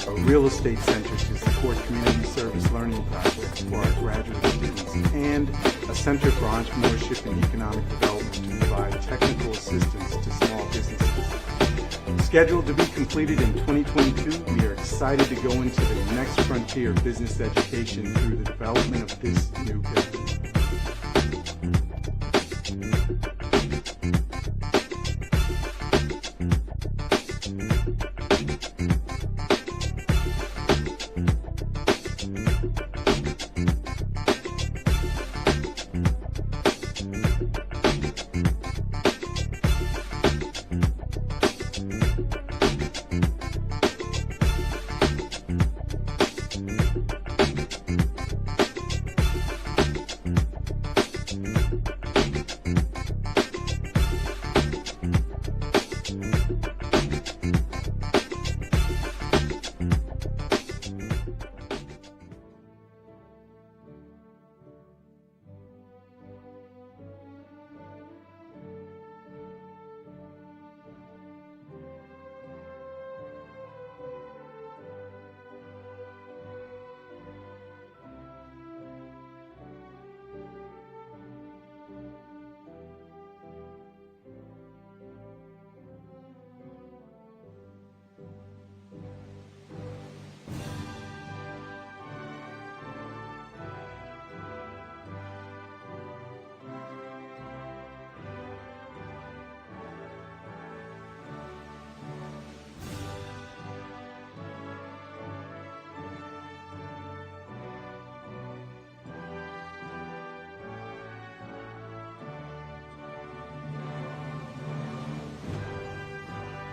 a real estate center to support community service learning projects for our graduate students, and a center for entrepreneurship and economic development to provide technical assistance to small businesses. Scheduled to be completed in 2022, we are excited to go into the next frontier of business education through the development of this new building.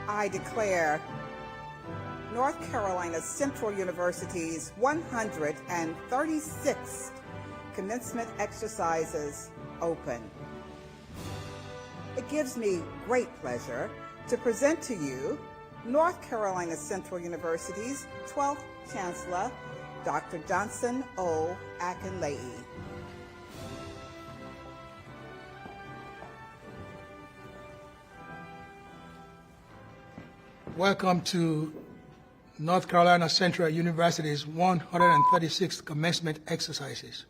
I declare North Carolina Central University's 136th commencement exercises open. It gives me great pleasure to present to you North Carolina Central University's 12th Chancellor, Dr. Johnson O. Akinleye. Welcome to North Carolina Central University's 136th commencement exercises.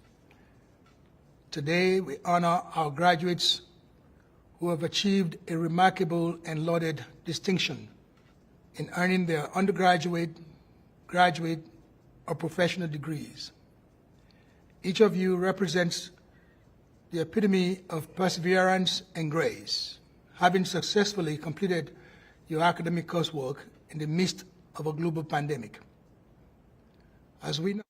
Today, we honor our graduates who have achieved a remarkable and lauded distinction in earning their undergraduate, graduate, or professional degrees. Each of you represents the epitome of perseverance and grace, having successfully completed your academic coursework in the midst of a global pandemic. As we know,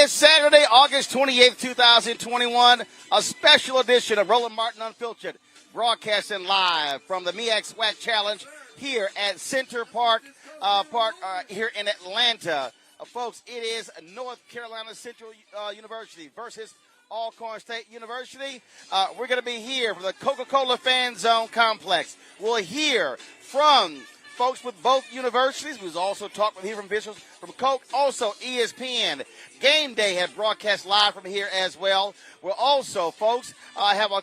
It's Saturday, August 28th, 2021, a special edition of Roland Martin Unfiltered, broadcasting live from the MEAC-SWAC Challenge here at Center Park here in Atlanta. Folks, it is North Carolina Central University versus Alcorn State University. We're going to be here from the Coca-Cola Fan Zone Complex. We'll hear from folks with both universities. We've also talked with here from officials from Coke, also ESPN. Game Day had broadcast live from here as well. We'll also, folks, have a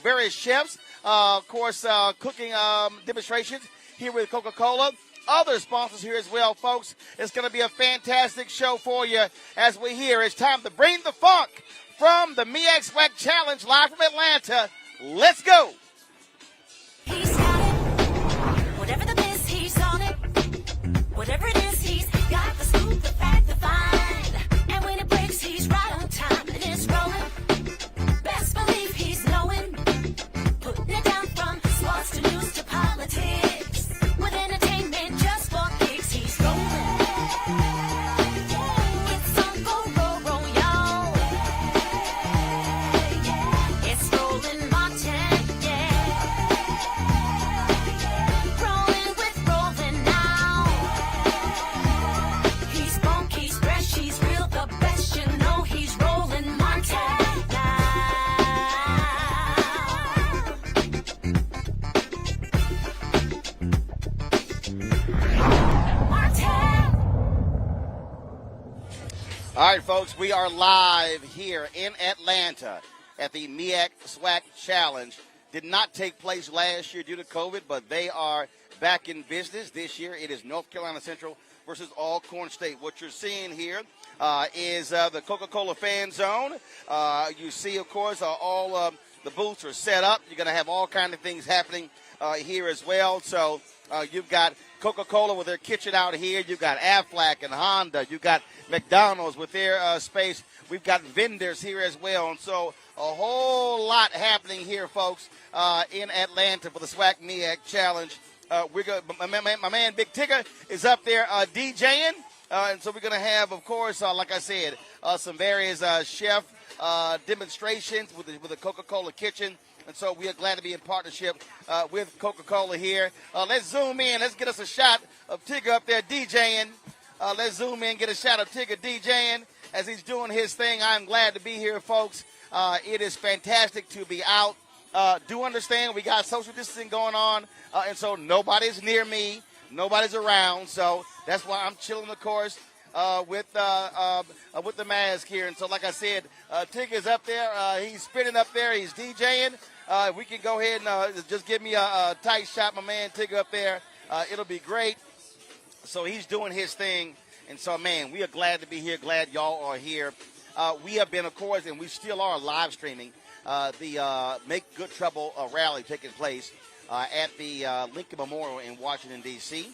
various chefs, of course, cooking demonstrations here with Coca-Cola. Other sponsors here as well, folks. It's going to be a fantastic show for you as we hear. It's time to bring the funk from the MEAC-SWAC Challenge live from Atlanta. Let's go. He's got it. Whatever the biz, he's on it. Whatever it is, he's got the scoop, the fact, the find. And when it breaks, he's right on time. And it's rolling. Best believe he's knowing. Putting it down from sports to news to politics. With entertainment just for kicks, he's rolling. It's on go, y'all. It's Roland Martin, yeah. Rolling with Roland now. He's funk, he's fresh, he's real, the best, you know he's Roland Martin now. All right, folks, we are live here in Atlanta at the MEAC-SWAC Challenge. Did not take place last year due to COVID, but they are back in business. This year it is North Carolina Central versus Alcorn State. What you're seeing here is the Coca-Cola Fan Zone. You see, of course, all the booths are set up. You're going to have all kinds of things happening here as well. So you've got Coca-Cola with their kitchen out here. You've got Aflac and Honda. You've got McDonald's with their space. We've got vendors here as well. And so a whole lot happening here, folks, in Atlanta for the SWAC MEAC Challenge. My man Big Tigger is up there DJing. And so we're going to have, of course, like I said, some various chef demonstrations with the Coca-Cola kitchen. And so we are glad to be in partnership with Coca-Cola here. Let's zoom in. Let's get us a shot of Tigger up there DJing. Let's zoom in, get a shot of Tigger DJing as he's doing his thing. I'm glad to be here, folks. It is fantastic to be out. Do understand we got social distancing going on, and so nobody's near me. Nobody's around. So that's why I'm chilling, of course, with the mask here. And so, like I said, Tigger's up there. He's spinning up there. He's DJing. We can go ahead and just give me a tight shot, my man Tigger up there. It'll be great. So he's doing his thing. And so, man, we are glad to be here. Glad y'all are here. We have been, of course, and we still are live streaming the Make Good Trouble rally taking place at the Lincoln Memorial in Washington, D.C.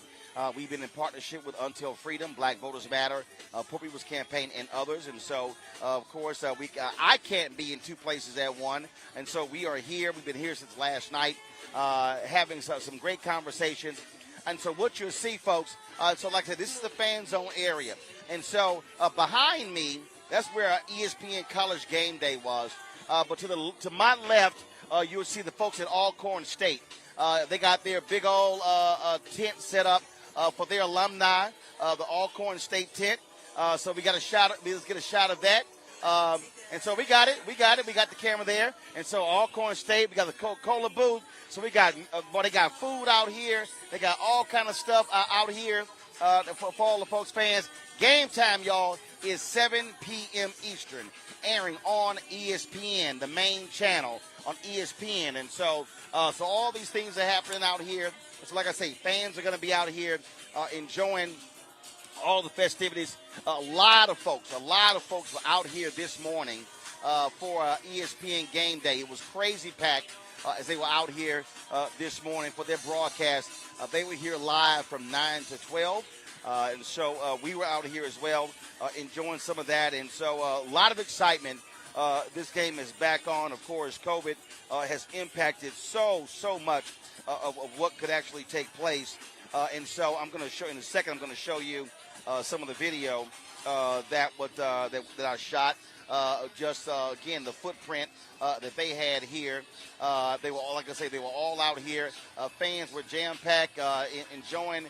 We've been in partnership with Until Freedom, Black Voters Matter, Poor People's Campaign, and others. And so, of course, I can't be in two places at one. And so we are here. We've been here since last night having some great conversations. And so what you'll see, folks, so like I said, this is the fan zone area. And so behind me, that's where ESPN College Game Day was. But to my left, you'll see the folks at Alcorn State. They got their big old tent set up for their alumni, the Alcorn State tent. So we got a shot. Let's get a shot of that. And so we got it. We got the camera there. And so Alcorn State, we got the Coca-Cola booth. So we got, they got food out here. They got all kind of stuff out here for all the folks, fans. Game time, y'all, is 7 p.m. Eastern, airing on ESPN, the main channel on ESPN. And so all these things are happening out here. So like I say, fans are going to be out here enjoying all the festivities. A lot of folks were out here this morning for ESPN Game Day. It was crazy packed as they were out here this morning for their broadcast. They were here live from 9 to 12. And so we were out here as well enjoying some of that. And so a lot of excitement. This game is back on. Of course, COVID has impacted so much of what could actually take place. And so I'm going to show in a second, I'm going to show you some of the video that I shot. Again, the footprint that they had here. They were all, like I say, they were all out here. Fans were jam-packed, enjoying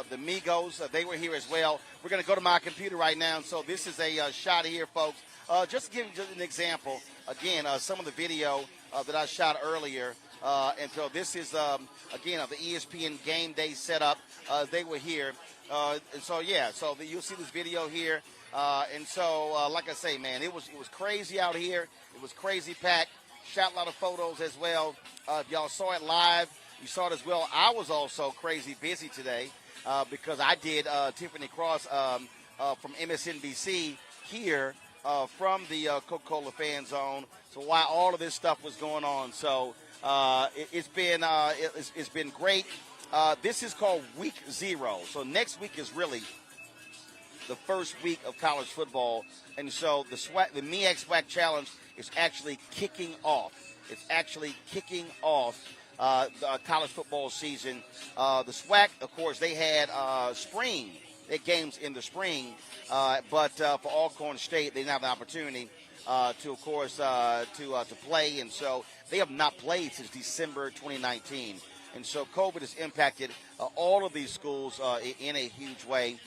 the Migos. They were here as well. We're going to go to my computer right now. And so this is a shot here, folks. Just to give you an example, again, some of the video that I shot earlier. And so this is, again, the ESPN Game Day setup. They were here. And so, yeah, so you'll see this video here. And so, like I say, man, it was crazy out here. It was crazy packed. Shot a lot of photos as well. If y'all saw it live, you saw it as well. I was also crazy busy today because I did Tiffany Cross from MSNBC here from the Coca-Cola fan zone. So while all of this stuff was going on, so it's been great. This is called Week 0. So next week is really the first week of college football, and so the MEAC-SWAC Challenge is actually kicking off. It's actually kicking off the college football season. The SWAC, of course, they had spring. They had games in the spring, but for Alcorn State, they now have the opportunity to, of course, to play, and so they have not played since December 2019. And so COVID has impacted all of these schools in a huge way.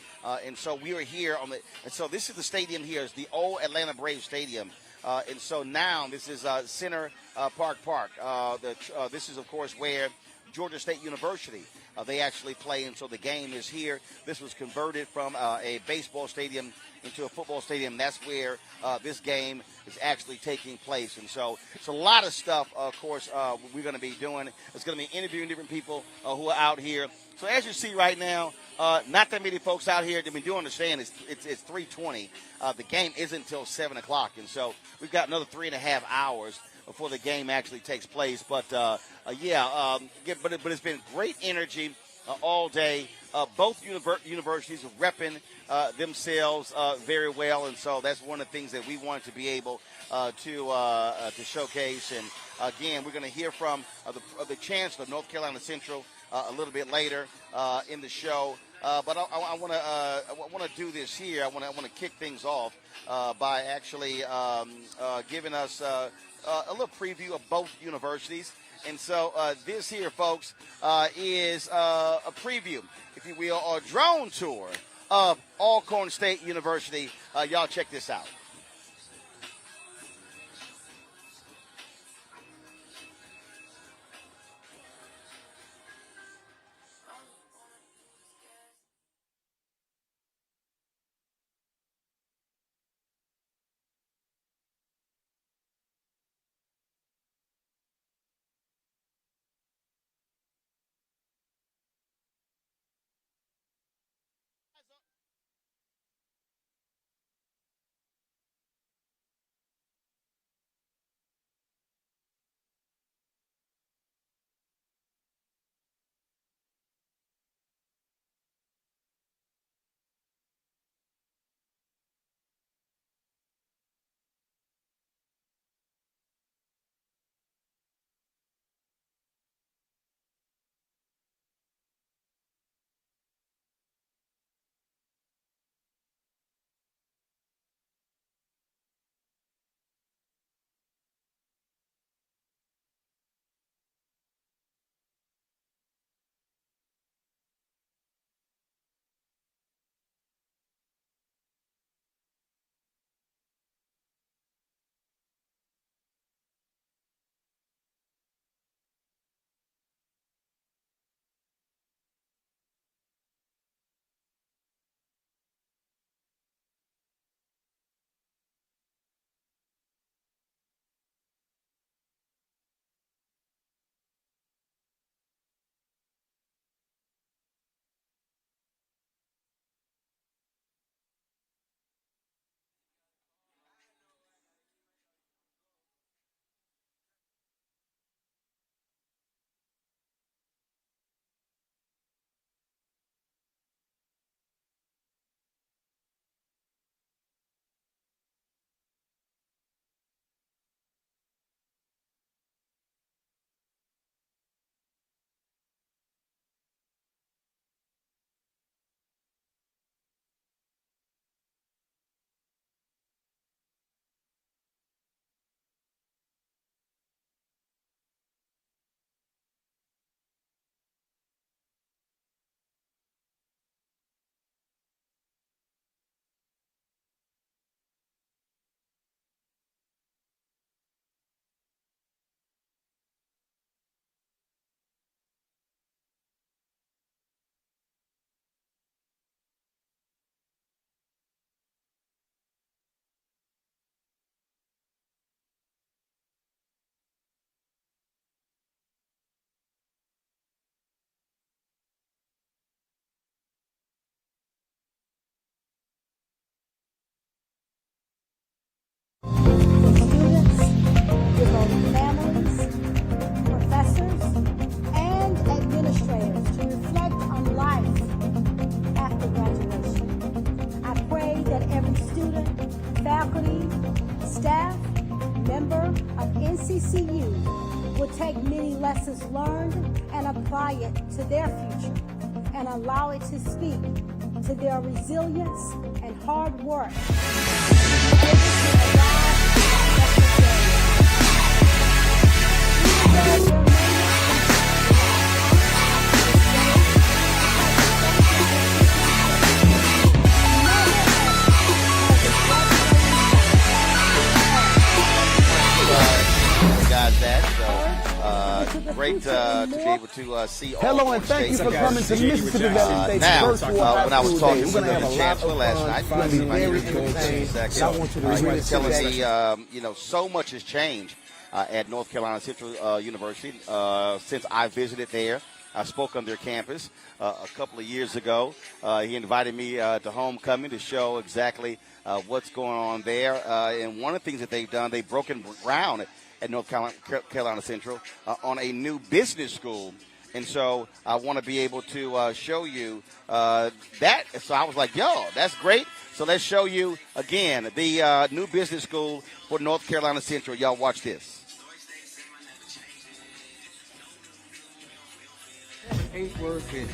And so we are here and so this is the stadium here. It's the old Atlanta Braves Stadium. And so now this is Center Park. This is, of course, where Georgia State University, they actually play. And so the game is here. This was converted from a baseball stadium into a football stadium. That's where this game is actually taking place. And so it's a lot of stuff, of course, we're going to be doing. It's going to be interviewing different people who are out here. So as you see right now, not that many folks out here. I mean, do understand it's 3:20. The game isn't until 7 o'clock. And so we've got another 3.5 hours before the game actually takes place. But, but it's been great energy all day. Both universities are repping themselves very well, and so that's one of the things that we want to be able to showcase. And again, we're going to hear from the Chancellor of North Carolina Central a little bit later in the show. But I want to do this here. I want to kick things off by actually giving us a little preview of both universities. And so this here, folks, is a preview, if you will, or a drone tour of Alcorn State University. Y'all check this out. NCCU will take many lessons learned and apply it to their future and allow it to speak to their resilience and hard work. Great to be able to see all Hello and thank you for coming to Mississippi Valley State's now, virtual when I was talking We're to going to have the a lot chancellor of last fun. night, It's going to be very entertaining. I want you to he read was it telling today. me, so much has changed at North Carolina Central University since I visited there. I spoke on their campus a couple of years ago. He invited me to homecoming to show exactly what's going on there. And one of the things that they've done, they've broken ground at North Carolina Central on a new business school. And so I want to be able to show you that. So I was like, yo, that's great. So let's show you, again, the new business school for North Carolina Central. Y'all watch this. 8-word vision.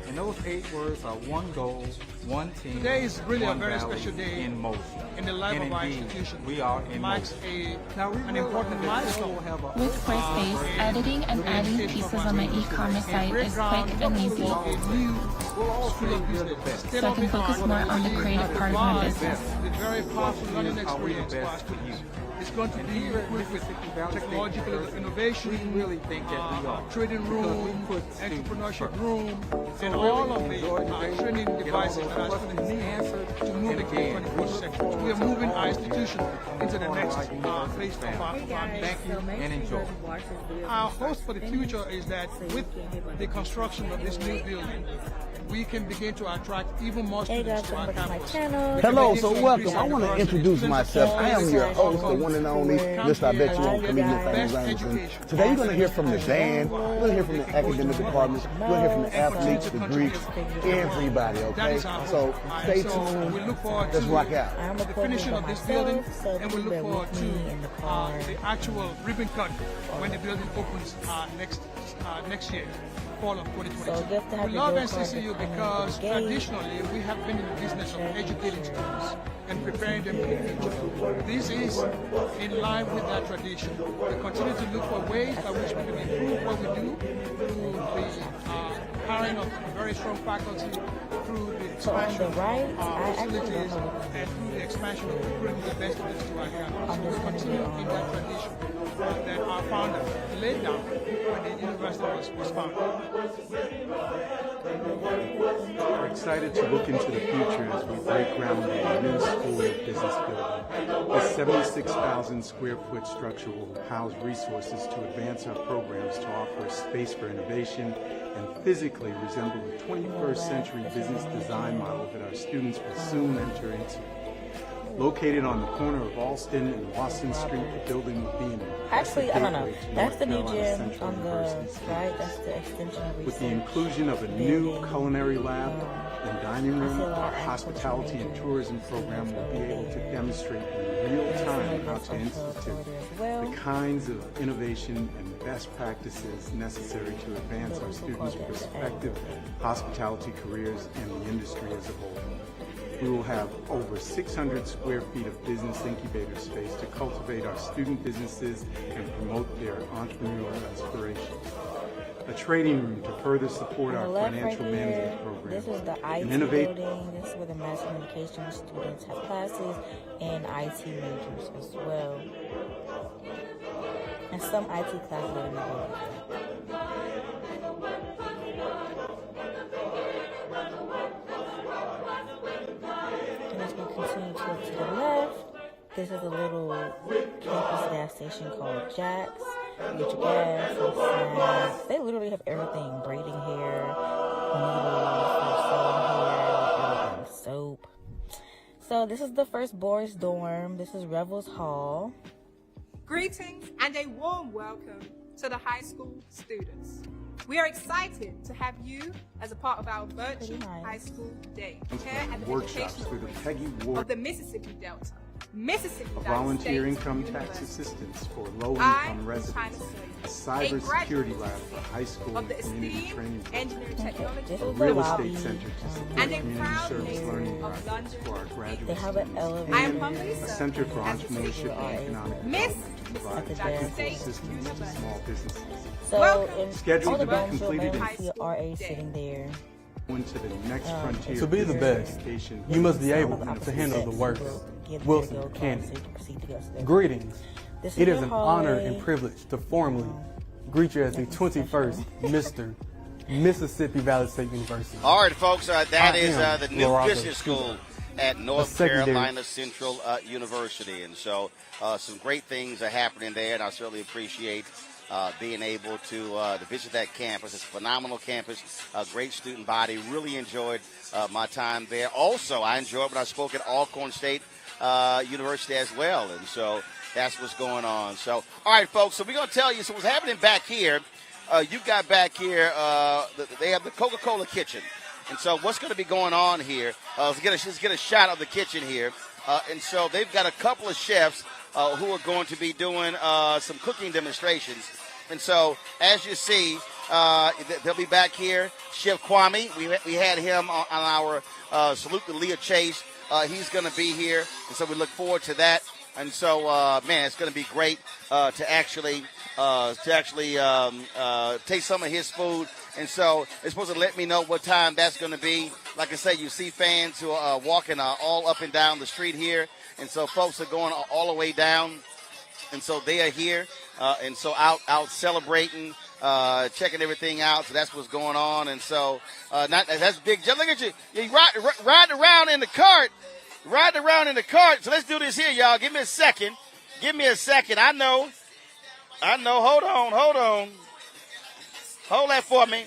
And those 8 words are one goal, one team. Today is really a very value, special day in motion. in the life and of our indeed, institution. We are It in marks motion. an important milestone. With Squarespace, editing and adding pieces on my e-commerce site is quick and easy, so I can focus more on the creative part of my business. The very powerful learning experience for our students. It's going to be equipped with technological innovation, really think that we are. trading room, entrepreneurship room, and all of the training devices that our students need to move into the 21st century. We are moving our institution into the next phase of our mission. Thank you and enjoy. Our hope for the future is that with the construction of this new building, we can begin to attract even more students to our campus. Hello, so welcome. I want to introduce myself. I am your host, the one and only, Mr. I Bet You Won't, comedian Nathaniel Ramsden. Today you're going to hear from the band, you're going to hear from the academic departments, you're going to hear from the athletes, the Greeks, everybody, okay? So stay tuned. We look forward Let's to rock out. the finishing of this building, and we look forward to the actual ribbon cut when the building opens next year. Fall of 2022. We love NCCU because traditionally we have been in the business of educating students and preparing them for the future. This is in line with that tradition. We continue to look for ways by which we can improve what we do through the hiring of very strong faculty, through the expansion of our facilities, and through the expansion of bringing the best students to our campus. So we continue in that tradition that our founder laid down when the university was founded. We're excited to look into the future as we break ground on a new school of business building. This 76,000 square foot structure will house resources to advance our programs to offer space for innovation and physically resemble the 21st century business design model that our students will soon enter into. Located on the corner of Alston and Wasson Street, the building will be an Actually, I don't know. gateway to That's the new North Carolina gym Central on the University's right. That's the extension of With the research. inclusion of a new culinary lab and dining room, our hospitality and tourism program will be able to demonstrate in real time how to institute the kinds of innovation and best practices necessary to advance our students' prospective hospitality careers and the industry as a whole. We will have over 600 square feet of business incubator space to cultivate our student businesses and promote their entrepreneurial aspirations. A trading room to further support On our the left right financial there, management program. this is the An IT innovative building. This is where the mass communication students have classes and IT majors as well. And some IT classes are in the building. And as we continue to the left, this is a little campus gas station called Jack's. You get your gas and snacks. They literally have everything: braiding hair, needles, sewing hair, everything, soap. So this is the first boys' dorm. This is Revels Hall. Greetings and a warm welcome to the high school students. We are excited to have you as a part of our virtual high school day here at the workshops Educational through the Peggy Wing Ward of the Mississippi Delta. Mississippi a State volunteer income tax University. assistance for I low-income am residents, China a Slade, cybersecurity lab for high school of the and community esteemed training, engineering technology This a is the real lobby. estate center to support and a community proud service native learning of projects London. for our graduate They have an students, elevator. I am and humbly a served center for as entrepreneurship and economic Miss development to provide At the technical desk. assistance to small businesses. So Welcome. in Scheduled all the to be dorms you'll completed mainly in- see a RA sitting there. Going to the next frontier. To be the of best, education. you must be Some able of the to opposite handle the sex worst. will give Wilson their go Candy. so you can proceed to go to their- Greetings. This It your is an honor hallway. and privilege to formally greet you as the 21st Mr. Mississippi Valley State University. All right, folks, that I is am the new Lauraga business school at North secondary- Carolina Central University. And so some great things are happening there, and I certainly appreciate being able to visit that campus. It's a phenomenal campus, a great student body. Really enjoyed my time there. Also, I enjoyed when I spoke at Alcorn State University as well. And so that's what's going on. So, all right, folks, so we're going to tell you, so what's happening back here, you've got back here, they have the Coca-Cola kitchen. And so what's going to be going on here, let's get a shot of the kitchen here. And so they've got a couple of chefs who are going to be doing some cooking demonstrations. And so, as you see, they'll be back here. Chef Kwame, we had him on our Salute to Leah Chase. He's going to be here, and so we look forward to that. And so, man, it's going to be great to actually taste some of his food. And so they're supposed to let me know what time that's going to be. Like I say, you see fans who are walking all up and down the street here. And so folks are going all the way down. And so they are here. And so out celebrating, checking everything out. So that's what's going on. And so that's Big Joe. Look at you. You riding around in the cart. Riding around in the cart. So let's do this here, y'all. Give me a second. I know. Hold on. Hold that for me.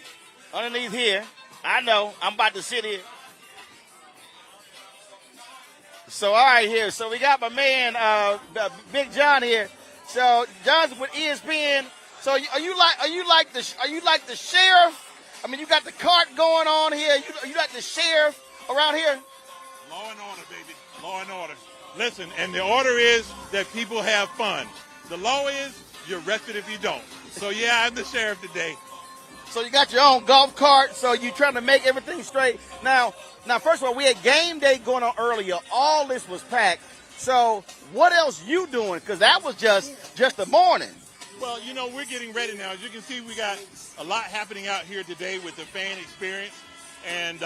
Underneath here. I know. I'm about to sit here. So, all right, here. So we got my man, Big John here. So John's with ESPN. So are you like the sheriff? I mean, you got the cart going on here. You like the sheriff around here? Law and order, baby. Law and order. Listen, and the order is that people have fun. The law is you're arrested if you don't. So yeah, I'm the sheriff today. So you got your own golf cart. So you trying to make everything straight. Now, first of all, we had game day going on earlier. All this was packed. So what else you doing? Because that was just the morning. Well, you know, we're getting ready now. As you can see, we got a lot happening out here today with the fan experience. And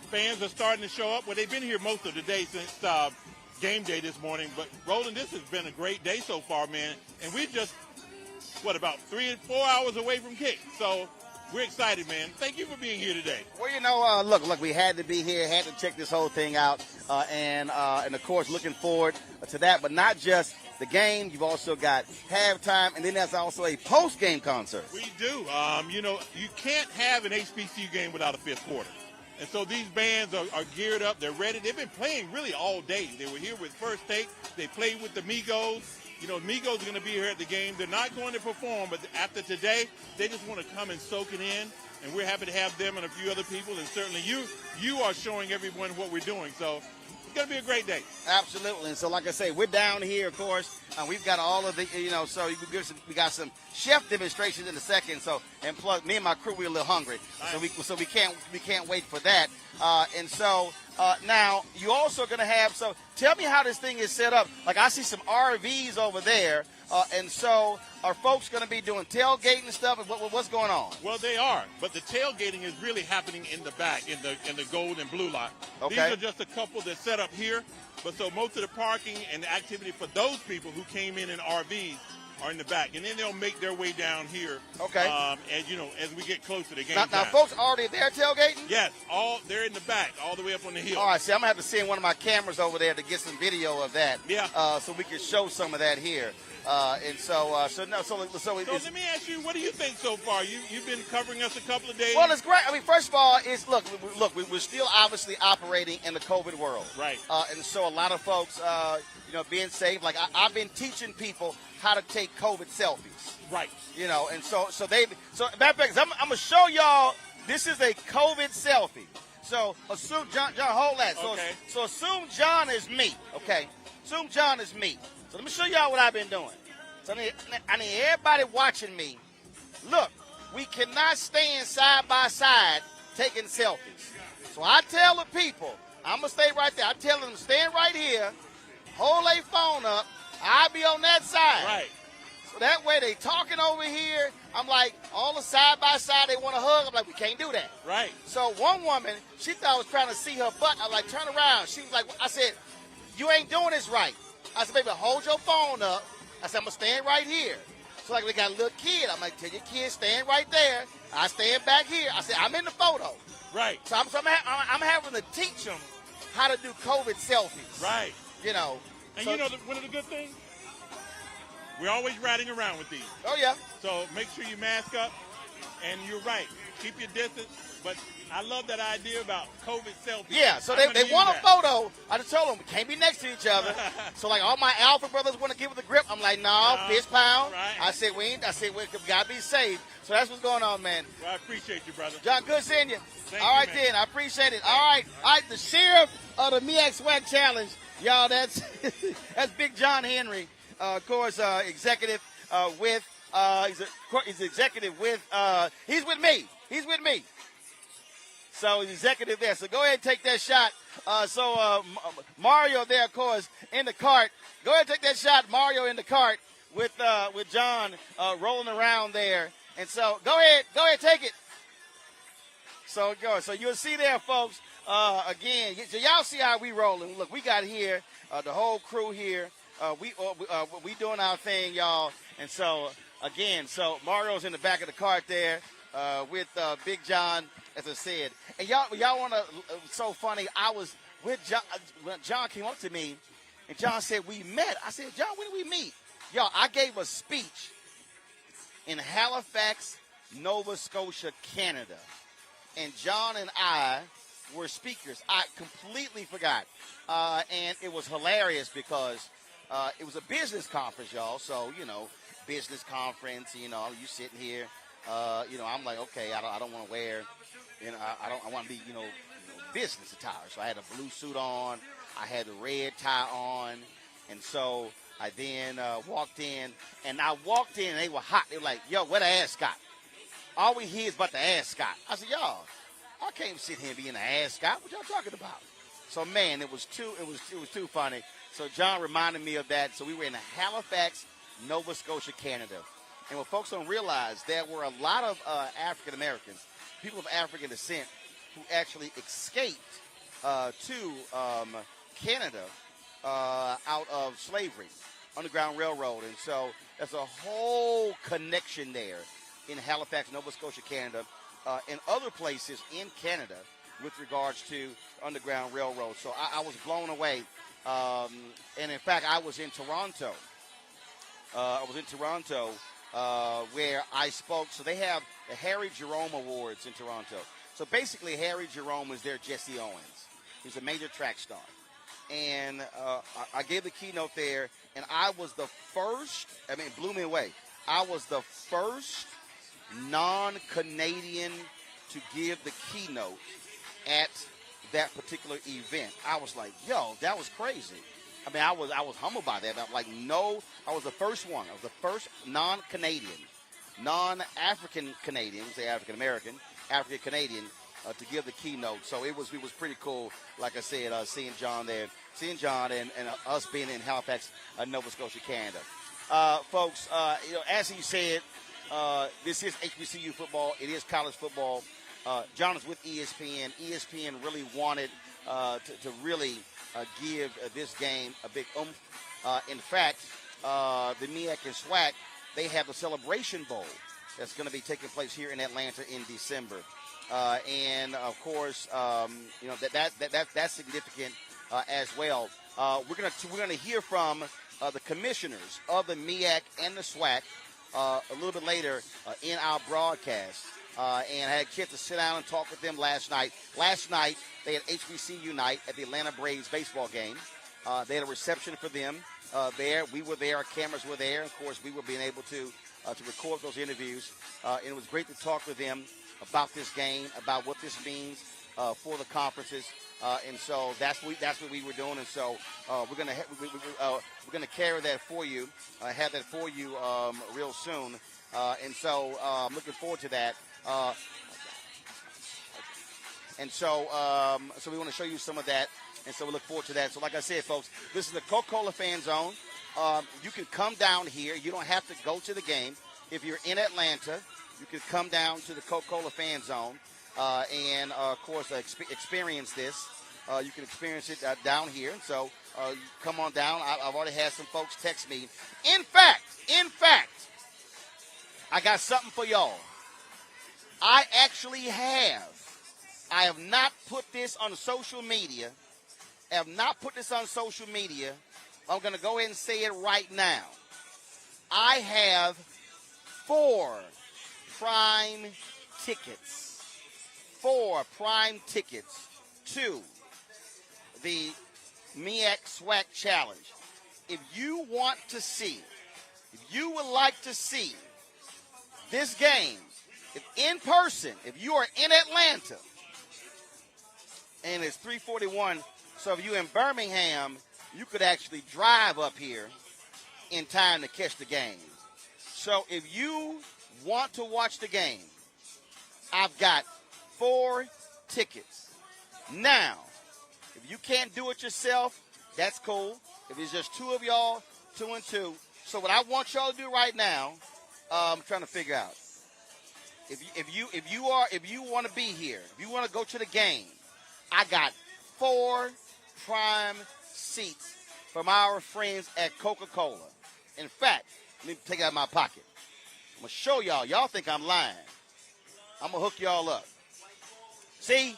fans are starting to show up. Well, they've been here most of the day since game day this morning. But, Roland, this has been a great day so far, man. And we're just, about 3 or 4 hours away from kick. So we're excited, man. Thank you for being here today. Well, you know, look, we had to be here, had to check this whole thing out. And of course, looking forward to that. But not just the game. You've also got halftime, and then there's also a post-game concert. We do. You know, you can't have an HBCU game without a fifth quarter. And so these bands are geared up. They're ready. They've been playing really all day. They were here with First Take. They played with the Migos. You know, Migos are going to be here at the game. They're not going to perform, but after today, they just want to come and soak it in. And we're happy to have them and a few other people. And certainly you are showing everyone what we're doing. So it's going to be a great day. Absolutely. And so, like I say, we're down here, of course. We've got all of the, so we got some chef demonstrations in a second. So, and plus, me and my crew, we're a little hungry. Nice. So we can't wait for that. And so now you also going to have, so tell me how this thing is set up. Like I see some RVs over there. And so are folks going to be doing tailgating and stuff? What's going on? Well, they are, but the tailgating is really happening in the back, in the gold and blue lot. Okay. These are just a couple that set up here, but so most of the parking and the activity for those people who came in RVs are in the back, and then they'll make their way down here. Okay. As we get closer to game now, time. Now, folks already there tailgating? Yes, they're in the back, all the way up on the hill. All right, see, I'm gonna have to send one of my cameras over there to get some video of that. Yeah. So we can show some of that here. Let me ask you, what do you think so far? You've been covering us a couple of days. Well, it's great. I mean, first of all, we're still obviously operating in the COVID world, right? And so a lot of folks, being safe. Like I've been teaching people how to take COVID selfies, right? And so matter of fact, I'm gonna show y'all. This is a COVID selfie. So assume John, hold that. So assume John is me, okay? Assume John is me. So let me show y'all what I've been doing. So I need everybody watching me. Look, we cannot stand side by side taking selfies. So I tell the people, I'm going to stay right there. I tell them, stand right here, hold their phone up. I'll be on that side. Right. So that way they talking over here. I'm like, all the side by side, they want to hug. I'm like, we can't do that. Right. So one woman, she thought I was trying to see her butt. I was like, turn around. She was like, I said, you ain't doing this right. I said, baby, hold your phone up. I said, I'm going to stand right here. So like we got a little kid. I'm like, tell your kid, stand right there. I stand back here. I said, I'm in the photo. Right. So I'm having to teach them how to do COVID selfies. Right. You know. And so, you know one of the good things? We're always riding around with these. Oh, yeah. So make sure you mask up. And you're right. Keep your distance. But I love that idea about COVID selfies. Yeah, so they want a photo. I just told them we can't be next to each other. So like all my Alpha brothers want to give it the grip. I'm like, no, fist pound. Right. I said we gotta be safe. So that's what's going on, man. Well, I appreciate you, brother. John, good seeing you. Thank all you, right, man. then. I appreciate it. All right, the sheriff of the MEAC-SWAC Challenge, y'all. That's Big John Henry, of course, executive with. He's executive with. He's with me. He's with me. So he's executive there. So go ahead and take that shot. Mario there, of course, in the cart. Go ahead and take that shot. Mario in the cart with John rolling around there. And so go ahead, take it. So go. So you'll see there, folks. Again, so y'all see how we rolling. Look, we got here the whole crew here. We doing our thing, y'all. And so again, so Mario's in the back of the cart there with Big John, as I said. And y'all want to? So funny. I was with John when John came up to me, and John said we met. I said, John, when did we meet? Y'all, I gave a speech in Halifax, Nova Scotia, Canada, and John and I were speakers. I completely forgot, and it was hilarious because it was a business conference, y'all. So business conference. You sitting here. I'm like, okay, I don't want to wear. I want to be, business attire. So I had a blue suit on. I had the red tie on. And so I then walked in. And they were hot. They were like, yo, where the ascot? All we hear is about the ascot. I said, y'all, I can't sit here and be in the ascot. What y'all talking about? So, man, it was too funny. So John reminded me of that. So we were in Halifax, Nova Scotia, Canada. And what folks don't realize, there were a lot of African Americans, people of African descent, who actually escaped to Canada out of slavery, Underground Railroad. And so there's a whole connection there in Halifax, Nova Scotia, Canada, and other places in Canada with regards to Underground Railroad. So I was blown away. And, in fact, I was in Toronto. Where I spoke. So they have the Harry Jerome Awards in Toronto. So basically, Harry Jerome is their Jesse Owens. He's a major track star. And I gave the keynote there, and I was the first, it blew me away. I was the first non-Canadian to give the keynote at that particular event. I was like, yo, that was crazy. I was humbled by that. I'm like, no, I was the first one. I was the first non-Canadian, non-African Canadian, say African American, African Canadian, to give the keynote. So it was pretty cool. Like I said, seeing John there, and us being in Halifax, Nova Scotia, Canada. Folks, as he said, this is HBCU football. It is college football. John is with ESPN. ESPN really wanted to really give this game a big oomph. In fact, the MEAC-SWAC, they have the Celebration Bowl that's going to be taking place here in Atlanta in December. And, of course, that's significant as well. We're going to hear from the commissioners of the MEAC and the SWAC a little bit later in our broadcast. And I had a chance to sit down and talk with them last night. Last night, they had HBCU night at the Atlanta Braves baseball game. They had a reception for them there. We were there. Our cameras were there. Of course, we were being able to record those interviews. And it was great to talk with them about this game, about what this means for the conferences. And so that's what we were doing. And so we're gonna carry that for you, have that for you real soon. And so I'm looking forward to that. And so we want to show you some of that. And so we look forward to that. So like I said, folks, this is the Coca-Cola Fan Zone. You can come down here. You don't have to go to the game. If you're in Atlanta, you can come down to the Coca-Cola Fan Zone and, of course, experience this. You can experience it down here. So come on down. I've already had some folks text me. In fact, I got something for y'all. I have not put this on social media. I'm going to go ahead and say it right now. I have 4 prime tickets. 4 prime tickets to the MEAC-SWAC Challenge. If you would like to see this game, if in person, if you are in Atlanta, and it's 3:41, so if you're in Birmingham, you could actually drive up here in time to catch the game. So if you want to watch the game, I've got 4 tickets. Now, if you can't do it yourself, that's cool. If it's just 2 of y'all, 2 and 2. So what I want y'all to do right now, I'm trying to figure out. If you want to be here, if you want to go to the game, I got 4 prime seats from our friends at Coca-Cola. In fact, let me take it out of my pocket. I'm going to show y'all. Y'all think I'm lying. I'm going to hook y'all up. See,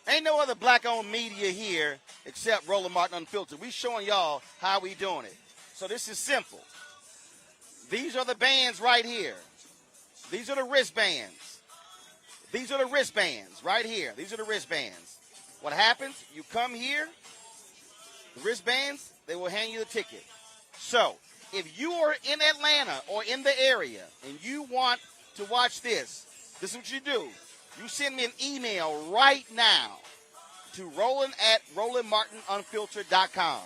ain't no other black-owned media here except Roland Martin Unfiltered. We showing y'all how we doing it. So this is simple. These are the bands right here. These are the wristbands. These are the wristbands right here. These are the wristbands. What happens? You come here, the wristbands, they will hand you the ticket. So if you are in Atlanta or in the area and you want to watch this is what you do. You send me an email right now to Roland@RolandMartinUnfiltered.com.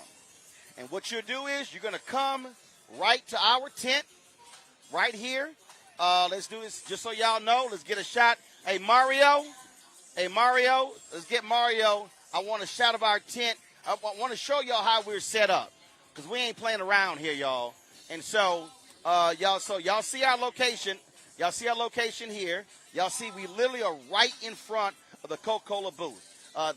And what you'll do is you're going to come right to our tent right here. Let's do this just so y'all know. Let's get a shot. Hey, Mario, let's get Mario. I want a shot of our tent. I want to show y'all how we're set up because we ain't playing around here, y'all. And so, y'all see our location. Y'all see our location here. Y'all see we literally are right in front of the Coca-Cola booth.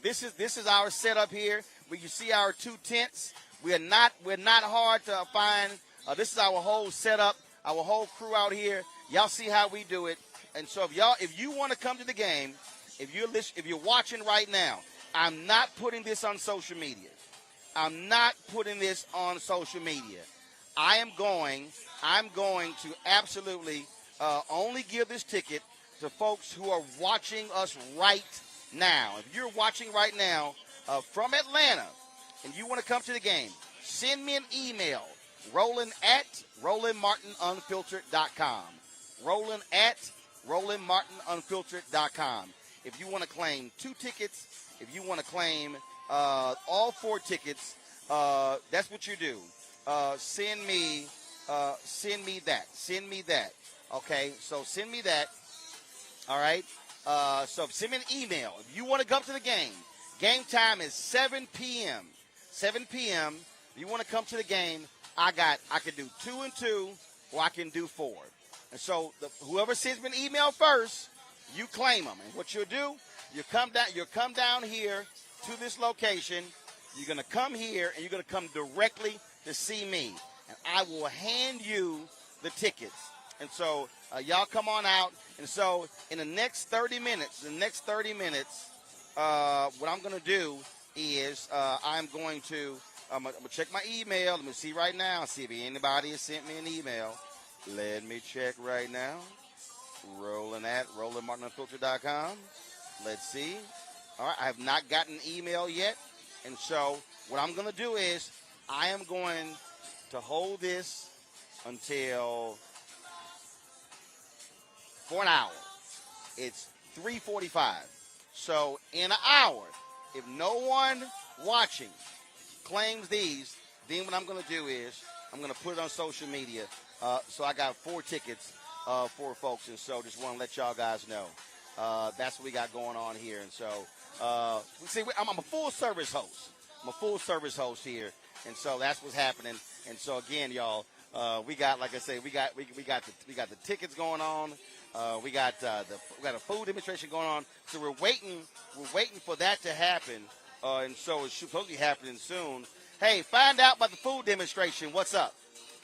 This is our setup here. Where you see our 2 tents. We're not hard to find. This is our whole setup, our whole crew out here. Y'all see how we do it. And so if you want to come to the game, if you're watching right now, I'm not putting this on social media. I'm going to absolutely only give this ticket to folks who are watching us right now. If you're watching right now from Atlanta and you want to come to the game, send me an email, Roland@RolandMartinUnfiltered.com. Roland@RolandMartinUnfiltered.com. If you want to claim 2 tickets, if you want to claim all 4 tickets, that's what you do. Send me that. Okay, so send me that. All right. So send me an email if you want to come to the game. Game time is 7 p.m. 7 p.m. If you want to come to the game, I can do 2 and 2, or I can do 4. And so whoever sends me an email first, you claim them. And what you'll do, you'll come down here to this location. You're going to come here, and you're going to come directly to see me. And I will hand you the tickets. And so y'all come on out. And so in the next 30 minutes, what I'm going to do is I'm going to check my email. Let me see right now, see if anybody has sent me an email. Let me check right now. Roland@RolandMartinUnfiltered.com. Let's see. All right, I have not gotten an email yet. And so what I'm going to do is I am going to hold this until for an hour. It's 3:45. So in an hour, if no one watching claims these, then what I'm going to do is I'm going to put it on social media. So I got 4 tickets for folks, and so just want to let y'all guys know. That's what we got going on here. And so, I'm a full-service host. I'm a full-service host here, and so that's what's happening. And so, again, y'all, we got, like I say, we got the tickets going on. We got a food demonstration going on. So we're waiting for that to happen. And so it's supposed to be happening soon. Hey, find out about the food demonstration. What's up?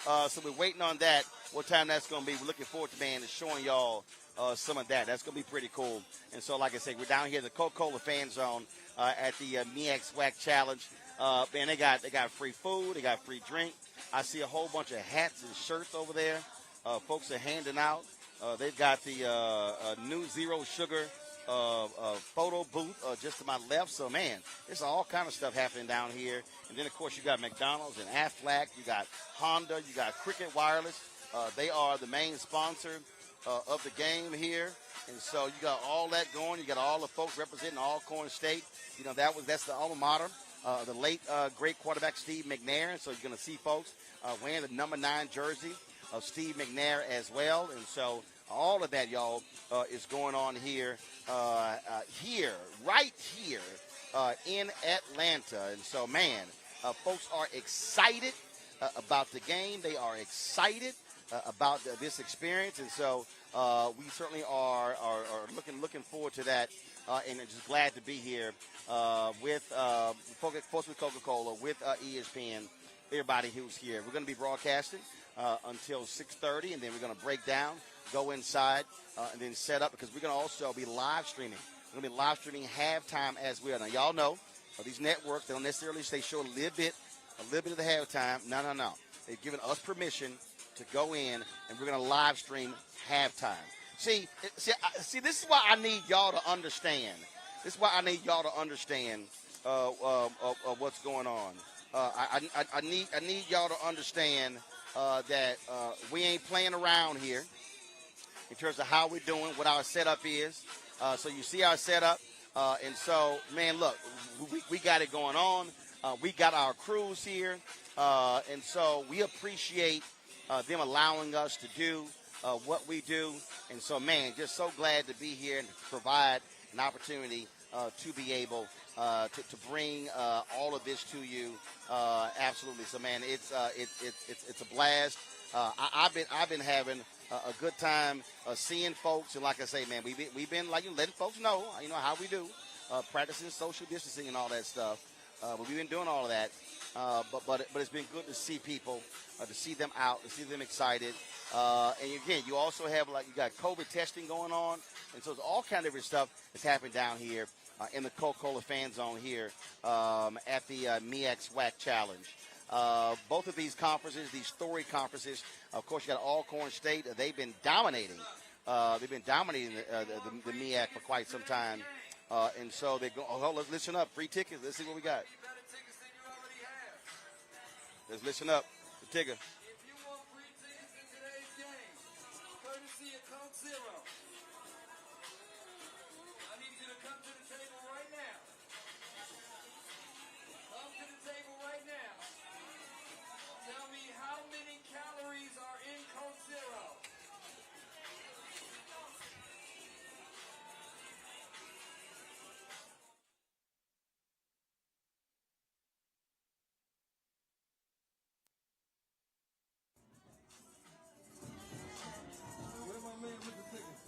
So we're waiting on that. What time that's going to be? We're looking forward to, man, to showing y'all some of that. That's going to be pretty cool. And so, like I said, we're down here at the Coca-Cola fan zone at the MEAC-SWAC challenge. Man, they got free food. They got free drink. I see a whole bunch of hats and shirts over there. Folks are handing out. They've got the new Zero Sugar photo booth just to my left. So, man, there's all kind of stuff happening down here. And then, of course, you got McDonald's and Aflac. You got Honda. You got Cricket Wireless. They are the main sponsor of the game here. And so you got all that going. You got all the folks representing Alcorn State. You know, that's the alma mater. The late, great quarterback Steve McNair. And so you're going to see folks wearing the number 9 jersey of Steve McNair as well. And so all of that, y'all, is going on here, right here in Atlanta. And so, man, folks are excited about the game. They are excited about this experience. And so we certainly are looking forward to that. And just glad to be here with folks with Coca-Cola, with ESPN, everybody who's here. We're going to be broadcasting until 6:30, and then we're going to break down, go inside, and then set up, because we're going to also be live streaming. We're going to be live streaming halftime as well. Now, y'all know these networks, they don't necessarily show a little bit of the halftime. No. They've given us permission to go in, and we're going to live stream halftime. See, this is why I need y'all to understand. This is why I need y'all to understand what's going on. I need y'all to understand that we ain't playing around here in terms of how we're doing, what our setup is. So you see our setup. And so, man, look, we got it going on. We got our crews here. And so we appreciate them allowing us to do what we do. And so, man, just so glad to be here and to provide an opportunity to be able to bring all of this to you. Absolutely. So, man, it's a blast. I've been having a good time seeing folks, and like I say, man, we've been like letting folks know, how we do, practicing social distancing and all that stuff. But we've been doing all of that. But it's been good to see people, to see them out, to see them excited. And again, you also have you got COVID testing going on, and so there's all kind of different stuff that's happening down here in the Coca-Cola fan zone here at the MEAC-SWAC challenge. Both of these conferences, these story conferences, of course, you got Alcorn State. They've been dominating. They've been dominating the MEAC for quite some time. And so they go. Oh, let's listen up. Free tickets. Let's see what we got. Let's listen up. The ticker. If you want free tickets in today's game, courtesy of Coke Zero, I need you to come to the table right now. Come to the table right now. Tell me how many calories are in Coke Zero. Where's my man with the tickets?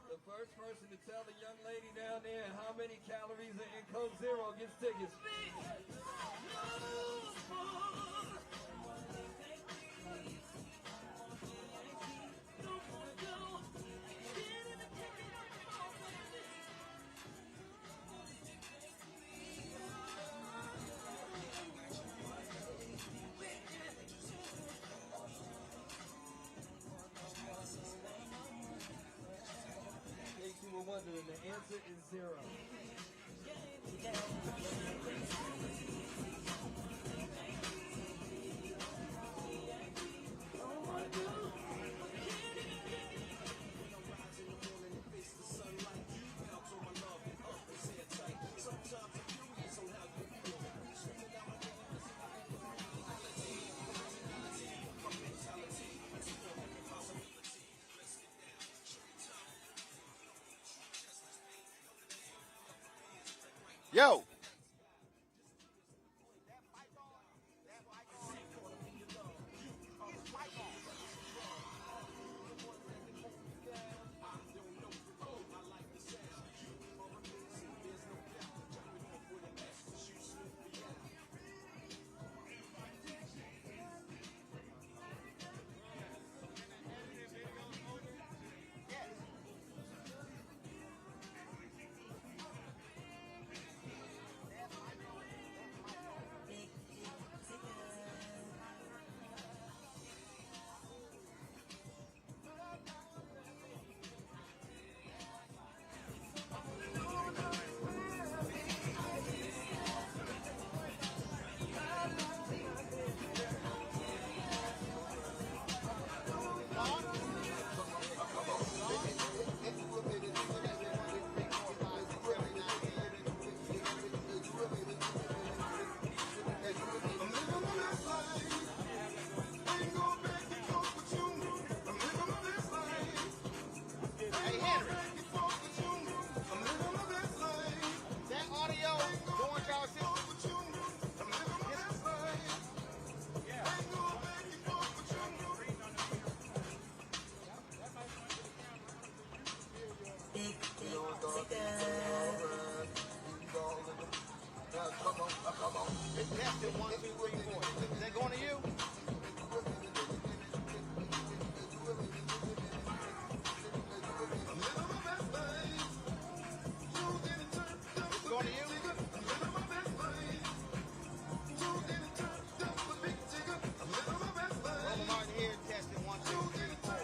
The first person to tell the young lady down there how many calories are in Coke Zero gets tickets. And the answer is 0. Yo. Testing 1, 2, 3, 4. Is that going to you? It's going to you? Roland Martin here, testing 1, 2, 3, 4.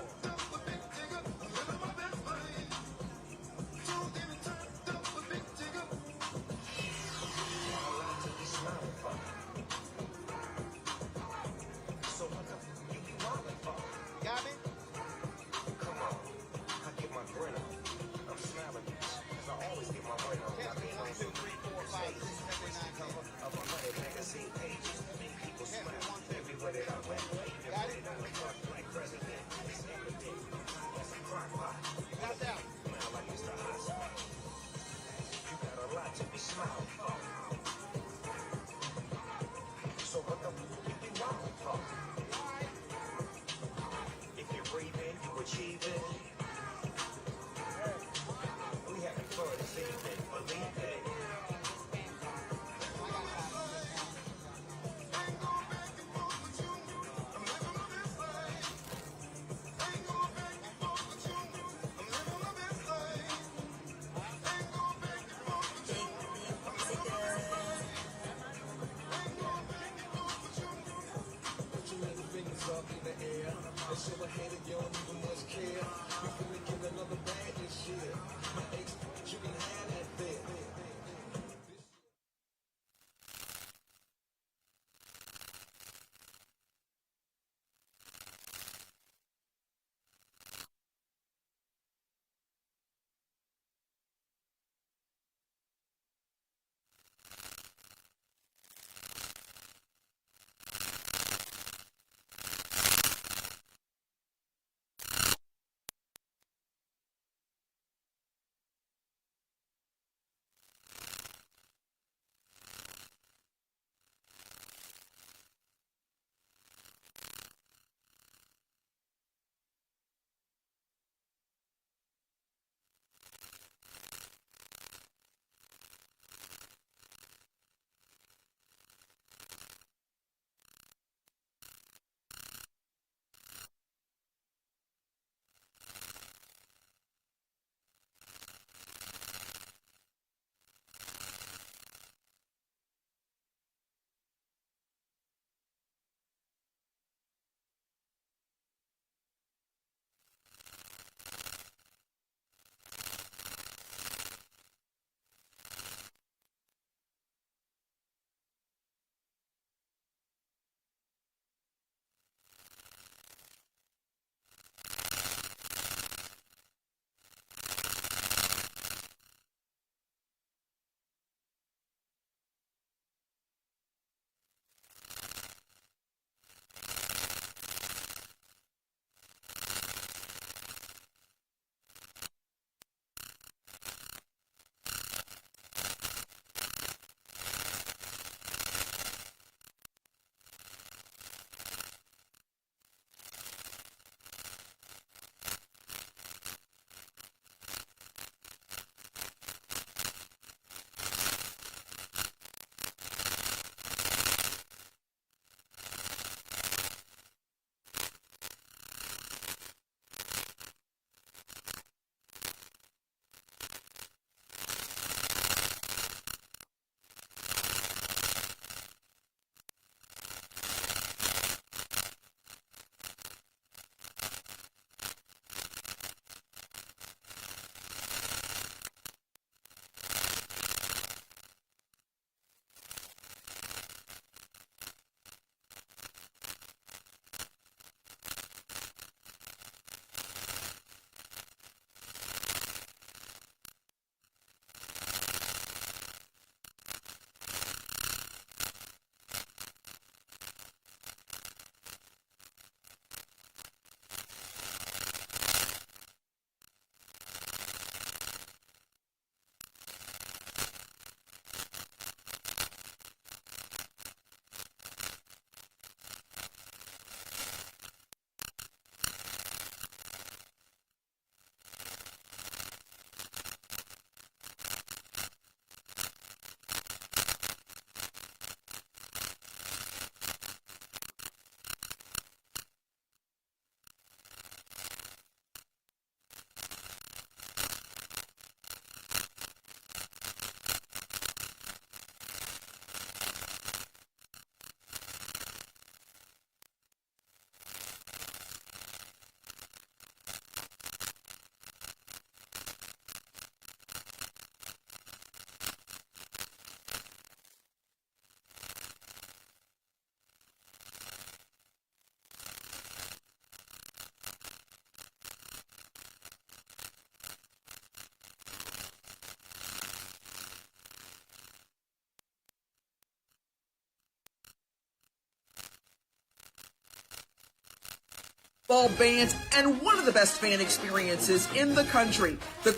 Ball bands and one of the best fan experiences in the country. The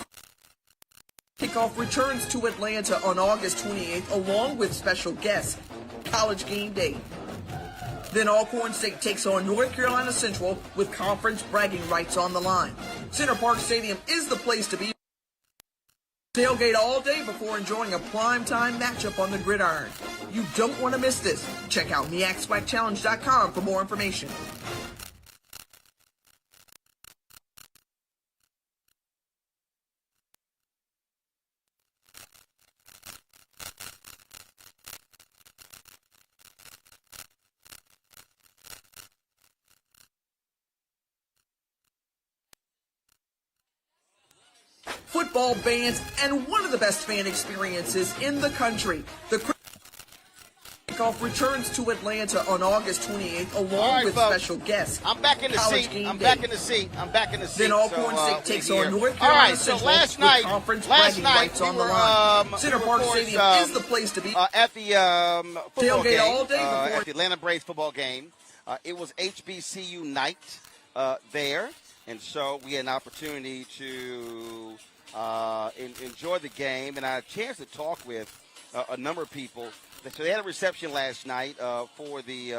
kickoff returns to Atlanta on August 28th along with special guests, College Game Day. Then Alcorn State takes on North Carolina Central with conference bragging rights on the line. Center Park Stadium is the place to be. Tailgate all day before enjoying a primetime matchup on the gridiron. You don't want to miss this. Check out MEAC-SWAC for more information. Football bands and one of the best fan experiences in the country. The kickoff returns to Atlanta on August 28th along with special guests. I'm back in the seat. I'm back in the seat. Then Alcorn State takes on North Carolina Central with conference bragging rights on the line. Center Park Stadium is the place to be. At the football Tailgate game, all day before at the Atlanta Braves football game. It was HBCU night there, and so we had an opportunity to enjoy the game, and I had a chance to talk with a number of people. So they had a reception last night for the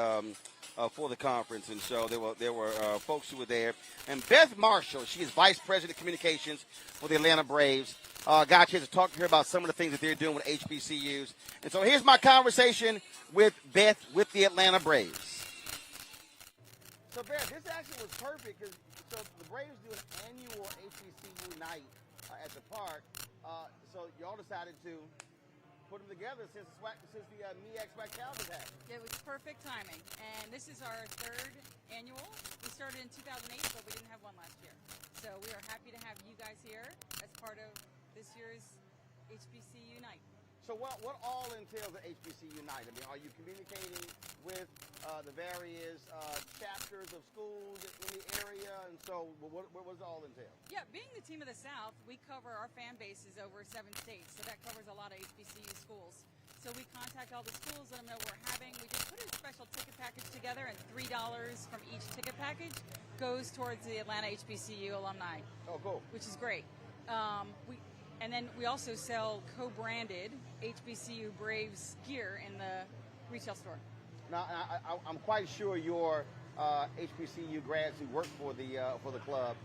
conference, and so there were folks who were there. And Beth Marshall, she is Vice President of Communications for the Atlanta Braves. Got a chance to talk to her about some of the things that they're doing with HBCUs. And so here's my conversation with Beth with the Atlanta Braves. So Beth, this actually was perfect because the Braves do an annual HBCU night at the park, so y'all decided to put them together since the MEAC-SWAC calendar happened. It was perfect timing, and this is our third annual. We started in 2008, but we didn't have one last year. So we are happy to have you guys here as part of this year's HBCU night. So what all entails the HBCU night? I mean, are you communicating with the various chapters of schools in the area? And so what does it all entail? Yeah, being the team of the South, we cover our fan bases over 7 states, so that covers a lot of HBCU schools. So we contact all the schools, let them know what we're having. We just put a special ticket package together, and $3 from each ticket package goes towards the Atlanta HBCU alumni. Oh, cool. Which is great. And then we also sell co-branded HBCU Braves gear in the retail store. Now, I'm quite sure your HBCU grads who work for the club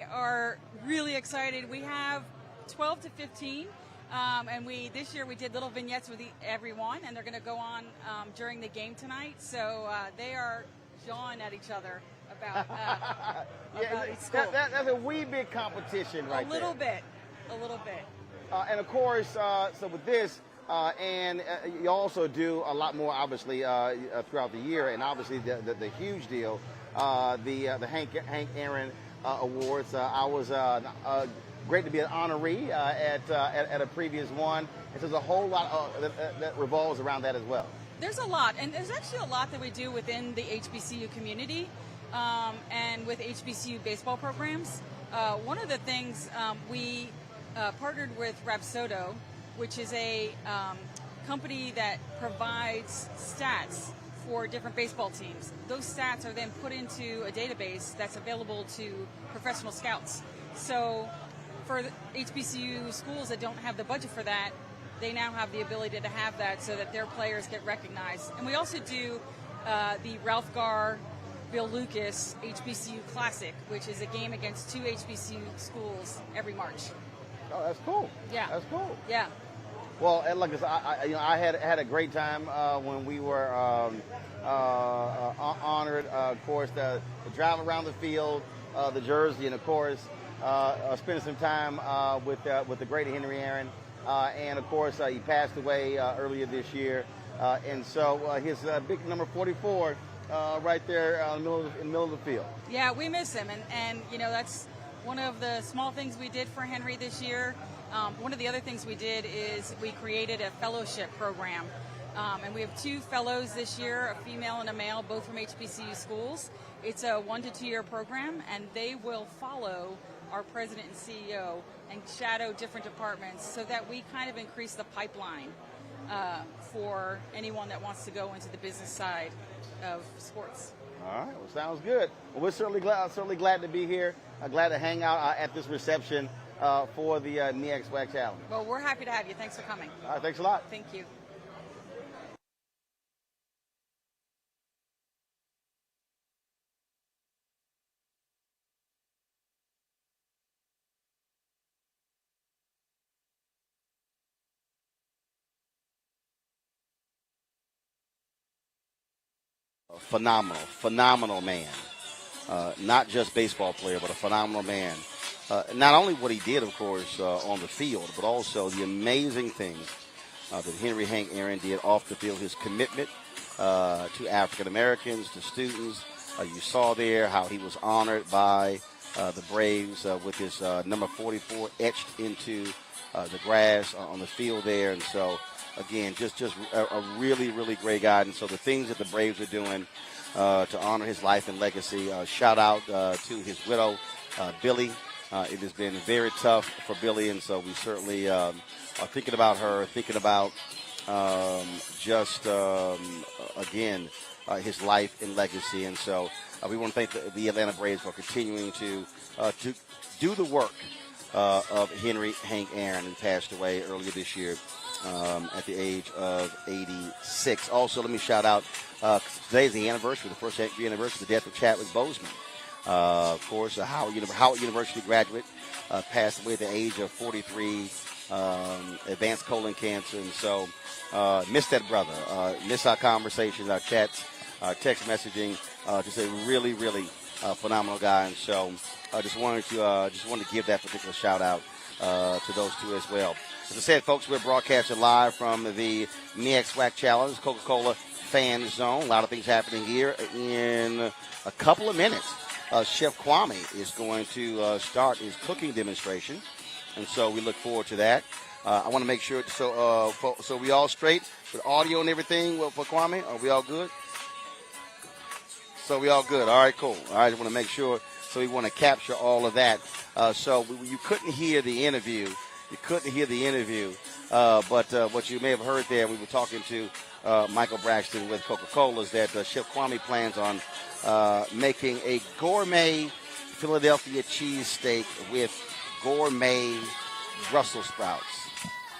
are really excited. We have 12 to 15, and this year we did little vignettes with everyone, and they're going to go on during the game tonight. So they are jawing at each other about each school. That's a wee bit competition right there. A little bit. And of course, so with this, and you also do a lot more, obviously, throughout the year, and obviously the huge deal, the Hank Aaron Awards. I was great to be an honoree at a previous one. And so there's a whole lot that revolves around that as well. There's a lot, and there's actually a lot that we do within the HBCU community and with HBCU baseball programs. One of the things we partnered with Rapsodo, which is a company that provides stats for different baseball teams. Those stats are then put into a database that's available to professional scouts. So for HBCU schools that don't have the budget for that, they now have the ability to have that so that their players get recognized. And we also do the Ralph Garr, Bill Lucas HBCU Classic, which is a game against 2 HBCU schools every March. Oh, that's cool. Yeah. That's cool. Yeah. Well, like I had a great time when we were honored. Of course, the drive around the field, the jersey, and of course, spending some time with the great Henry Aaron. And of course, he passed away earlier this year, and so his big number 44 right there in the middle of the field. Yeah, we miss him, and that's one of the small things we did for Henry this year. One of the other things we did is we created a fellowship program, and we have 2 fellows this year, a female and a male, both from HBCU schools. It's a 1 to 2 year program, and they will follow our president and CEO and shadow different departments so that we kind of increase the pipeline for anyone that wants to go into the business side of sports. All right, well, sounds good. Well, we're certainly glad to be here. Glad to hang out at this reception for the MEAC-SWAC Challenge. Well, we're happy to have you. Thanks for coming. All right, thanks a lot. Thank you. Phenomenal man. Not just baseball player, but a phenomenal man. Not only what he did, of course, on the field, but also the amazing things that Henry Hank Aaron did off the field. His commitment to African Americans, to students. You saw there how he was honored by the Braves with his number 44 etched into the grass on the field there. And so, again, just a really, really great guy. And so the things that the Braves are doing to honor his life and legacy, shout out to his widow, Billy. It has been very tough for Billy, and so we certainly are thinking about her, thinking about again, his life and legacy. And so we want to thank the Atlanta Braves for continuing to do the work of Henry Hank Aaron, who passed away earlier this year at the age of 86. Also, let me shout out, today is the anniversary, the first anniversary of the death of Chadwick Boseman. Of course, a Howard University graduate, passed away at the age of 43, advanced colon cancer. And so, miss that brother. Miss our conversations, our chats, our text messaging. Just a really, really phenomenal guy. And so, I just wanted to give that particular shout out to those two as well. As I said, folks, we're broadcasting live from the MEAC-SWAC Challenge, Coca-Cola Fan Zone. A lot of things happening here. In a couple of minutes, Chef Kwame is going to start his cooking demonstration, and so we look forward to that. I want to make sure, so we all straight with audio and everything for Kwame? Are we all good? So we all good. All right, cool. All right, I want to make sure. So we want to capture all of that. You couldn't hear the interview. But what you may have heard there, we were talking to Michael Braxton with Coca-Cola, is that Chef Kwame plans on making a gourmet Philadelphia cheesesteak with gourmet Brussels sprouts.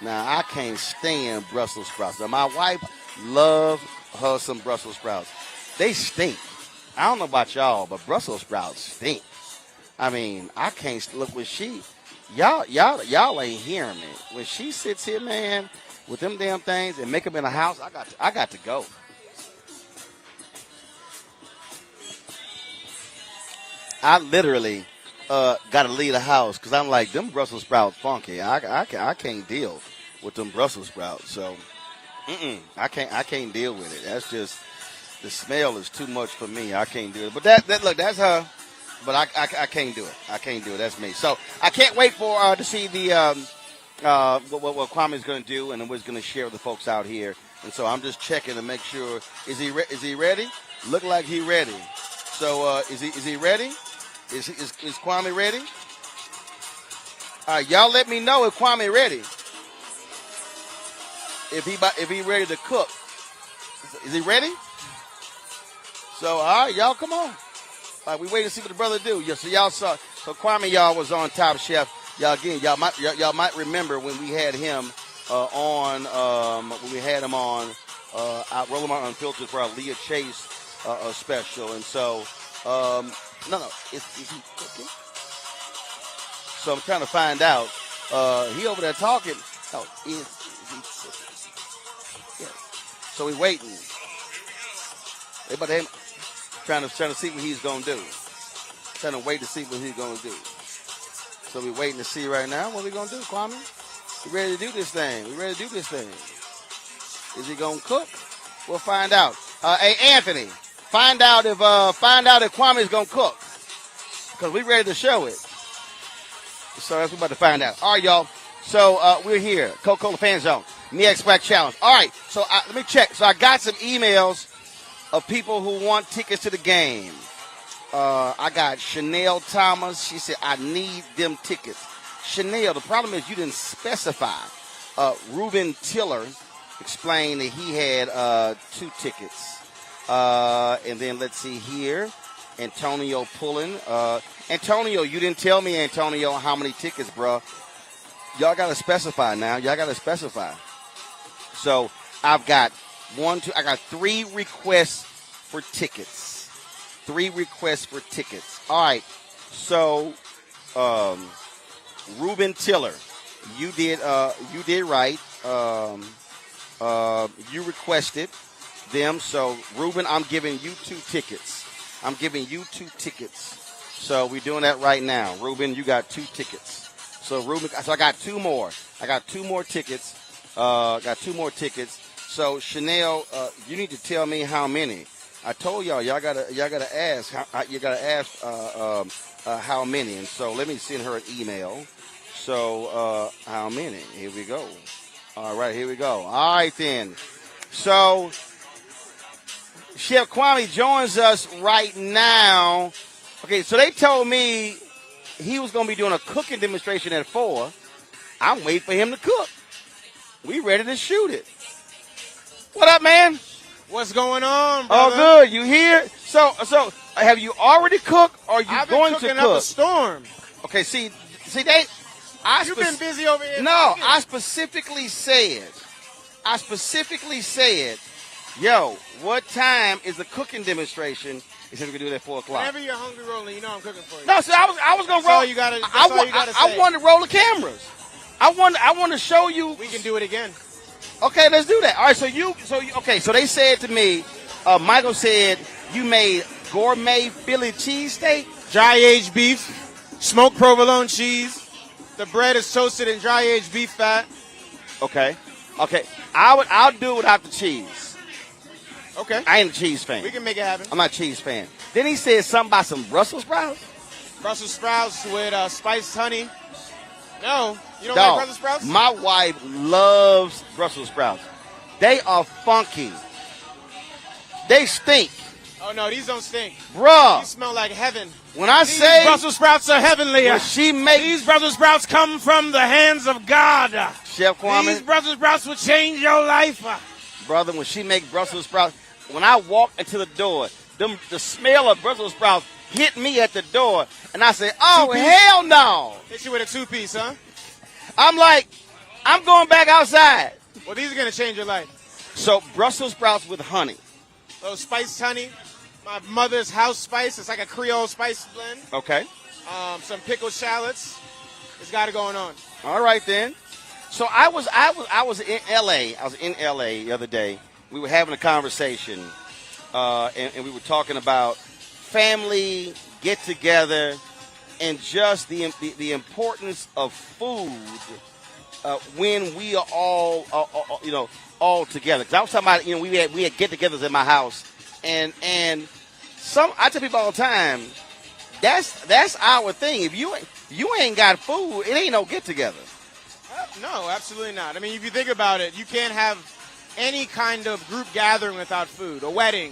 Now, I can't stand Brussels sprouts. Now, my wife loves her some Brussels sprouts. They stink. I don't know about y'all, but Brussels sprouts stink. I mean, I can't look when y'all ain't hearing me. When she sits here, man, with them damn things and make them in a house, I got to go. I literally got to leave the house because I'm like, them Brussels sprouts funky. I can't deal with them Brussels sprouts. So, I can't deal with it. That's just, the smell is too much for me. I can't do it. But look, that's her. But I can't do it. I can't do it. That's me. So I can't wait for to see the what Kwame is going to do and what he's going to share with the folks out here. And so I'm just checking to make sure. Is he ready? Look like he ready. So is he ready? Is Kwame ready? All right, y'all let me know if Kwame ready. If he ready to cook. Is he ready? So all right, y'all come on. All right, we wait to see what the brother do. Yeah, so y'all saw. So Kwame, y'all was on Top Chef. Y'all might remember when we had him on Roland Martin Unfiltered for our Leah Chase special. And so is he cooking? So I'm trying to find out. He over there talking. Oh, is he cooking? Yeah. So we waiting. Everybody trying to see what he's gonna do. Trying to wait to see what he's gonna do. So we're waiting to see right now. What we gonna do, Kwame? We ready to do this thing? Is he gonna cook? We'll find out. Hey, Anthony, find out if Kwame's gonna cook, because we ready to show it. So that's what we're about to find out. All right, y'all. So we're here, Coca-Cola Fan Zone, MEAC-SWAC Challenge. All right. So let me check. So I got some emails of people who want tickets to the game. I got Chanel Thomas. She said, I need them tickets. Chanel, the problem is you didn't specify. Ruben Tiller explained that he had 2 tickets. And then let's see here. Antonio pulling. Antonio, you didn't tell me, Antonio, how many tickets, bro. Y'all got to specify now. Y'all got to specify. So I've got 3 requests for tickets. 3 requests for tickets. All right. So, Ruben Tiller, you did right. You requested them. So, Ruben, I'm giving you 2 tickets. So we're doing that right now. Ruben, you got 2 tickets. So Ruben, so I got 2 more. I got 2 more tickets. So Chanel, you need to tell me how many. I told y'all gotta ask. You gotta ask how many. And so let me send her an email. So how many? Here we go. All right, here we go. All right then. So Chef Kwame joins us right now. Okay, so they told me he was going to be doing a cooking demonstration at 4. I'm waiting for him to cook. We ready to shoot it. What up, man? What's going on, brother? Oh, good. You here? So have you already cooked, or are you going to cook? I've been cooking up a storm. Okay, see, you've been busy over here. No, cooking. I specifically said, yo, what time is the cooking demonstration? He said we could do it at 4 o'clock. Whenever you're hungry, Roland, you know I'm cooking for you. No, so I was gonna roll. All you gotta say. I wanted to roll the cameras. I want to show you. We can do it again. Okay, let's do that. All right, so they said to me, Michael said you made gourmet Philly cheesesteak, dry aged beef, smoked provolone cheese. The bread is toasted in dry aged beef fat. Okay. I'll do it without the cheese. Okay. I ain't a cheese fan. We can make it happen. I'm not a cheese fan. Then he said something about some Brussels sprouts. Brussels sprouts with spiced honey. No, you don't Dog, like Brussels sprouts? My wife loves Brussels sprouts. They are funky. They stink. Oh, no, these don't stink. Bruh. These smell like heaven. When I these say Brussels sprouts are heavenly. These Brussels sprouts come from the hands of God. Chef Kwame. These Brussels sprouts will change your life. Brother, when she make Brussels sprouts, when I walk into the door, the smell of Brussels sprouts hit me at the door, and I say, oh, hell no. Hit you with a 2-piece, huh? I'm like, I'm going back outside. Well, these are going to change your life. So Brussels sprouts with honey. Those spiced honey, my mother's house spice. It's like a Creole spice blend. Okay. Some pickled shallots. It's got it going on. All right, then. So I was in L.A. I was in L.A. the other day. We were having a conversation, and we were talking about family get-together and just the importance of food when we are all together. Because I was talking about, we had get-togethers in my house, and I tell people all the time, that's our thing. If you ain't got food, it ain't no get-together. No, absolutely not. I mean, if you think about it, you can't have any kind of group gathering without food. A wedding,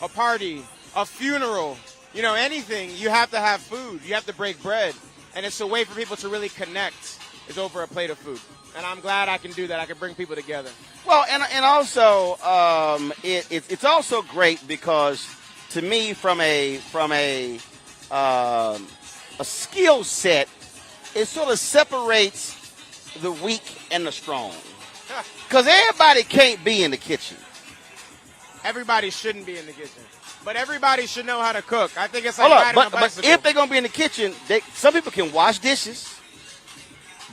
a party, a funeral, anything. You have to have food. You have to break bread. And it's a way for people to really connect is over a plate of food. And I'm glad I can do that. I can bring people together. Well, and also it's also great because to me from a skill set, it sort of separates the weak and the strong. Because everybody can't be in the kitchen. Everybody shouldn't be in the kitchen. But everybody should know how to cook. I think it's like riding a bicycle. But if they're going to be in the kitchen, some people can wash dishes,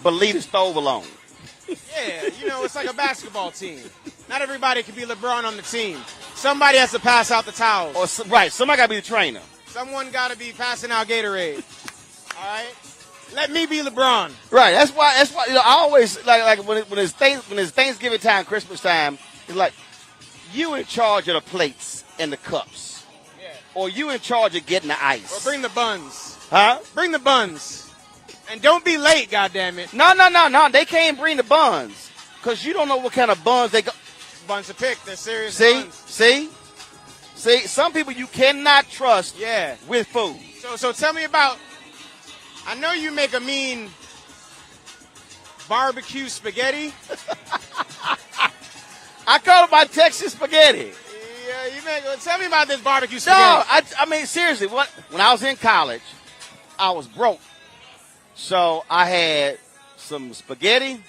but leave the stove alone. Yeah, it's like a basketball team. Not everybody can be LeBron on the team. Somebody has to pass out the towels. Right, somebody got to be the trainer. Someone got to be passing out Gatorade. All right? Let me be LeBron. Right. That's why. I always like when it's Thanksgiving time, Christmas time. It's like you in charge of the plates and the cups, or you in charge of getting the ice. Or bring the buns. Huh? Bring the buns, and don't be late. Goddammit. No. They can't bring the buns because you don't know what kind of buns they got. Buns to pick. They're serious. See. Buns. Some people you cannot trust. Yeah. With food. So tell me about. I know you make a mean barbecue spaghetti. I call it my Texas spaghetti. Yeah, tell me about this barbecue No, spaghetti. I mean, seriously, when I was in college, I was broke. So I had some spaghetti,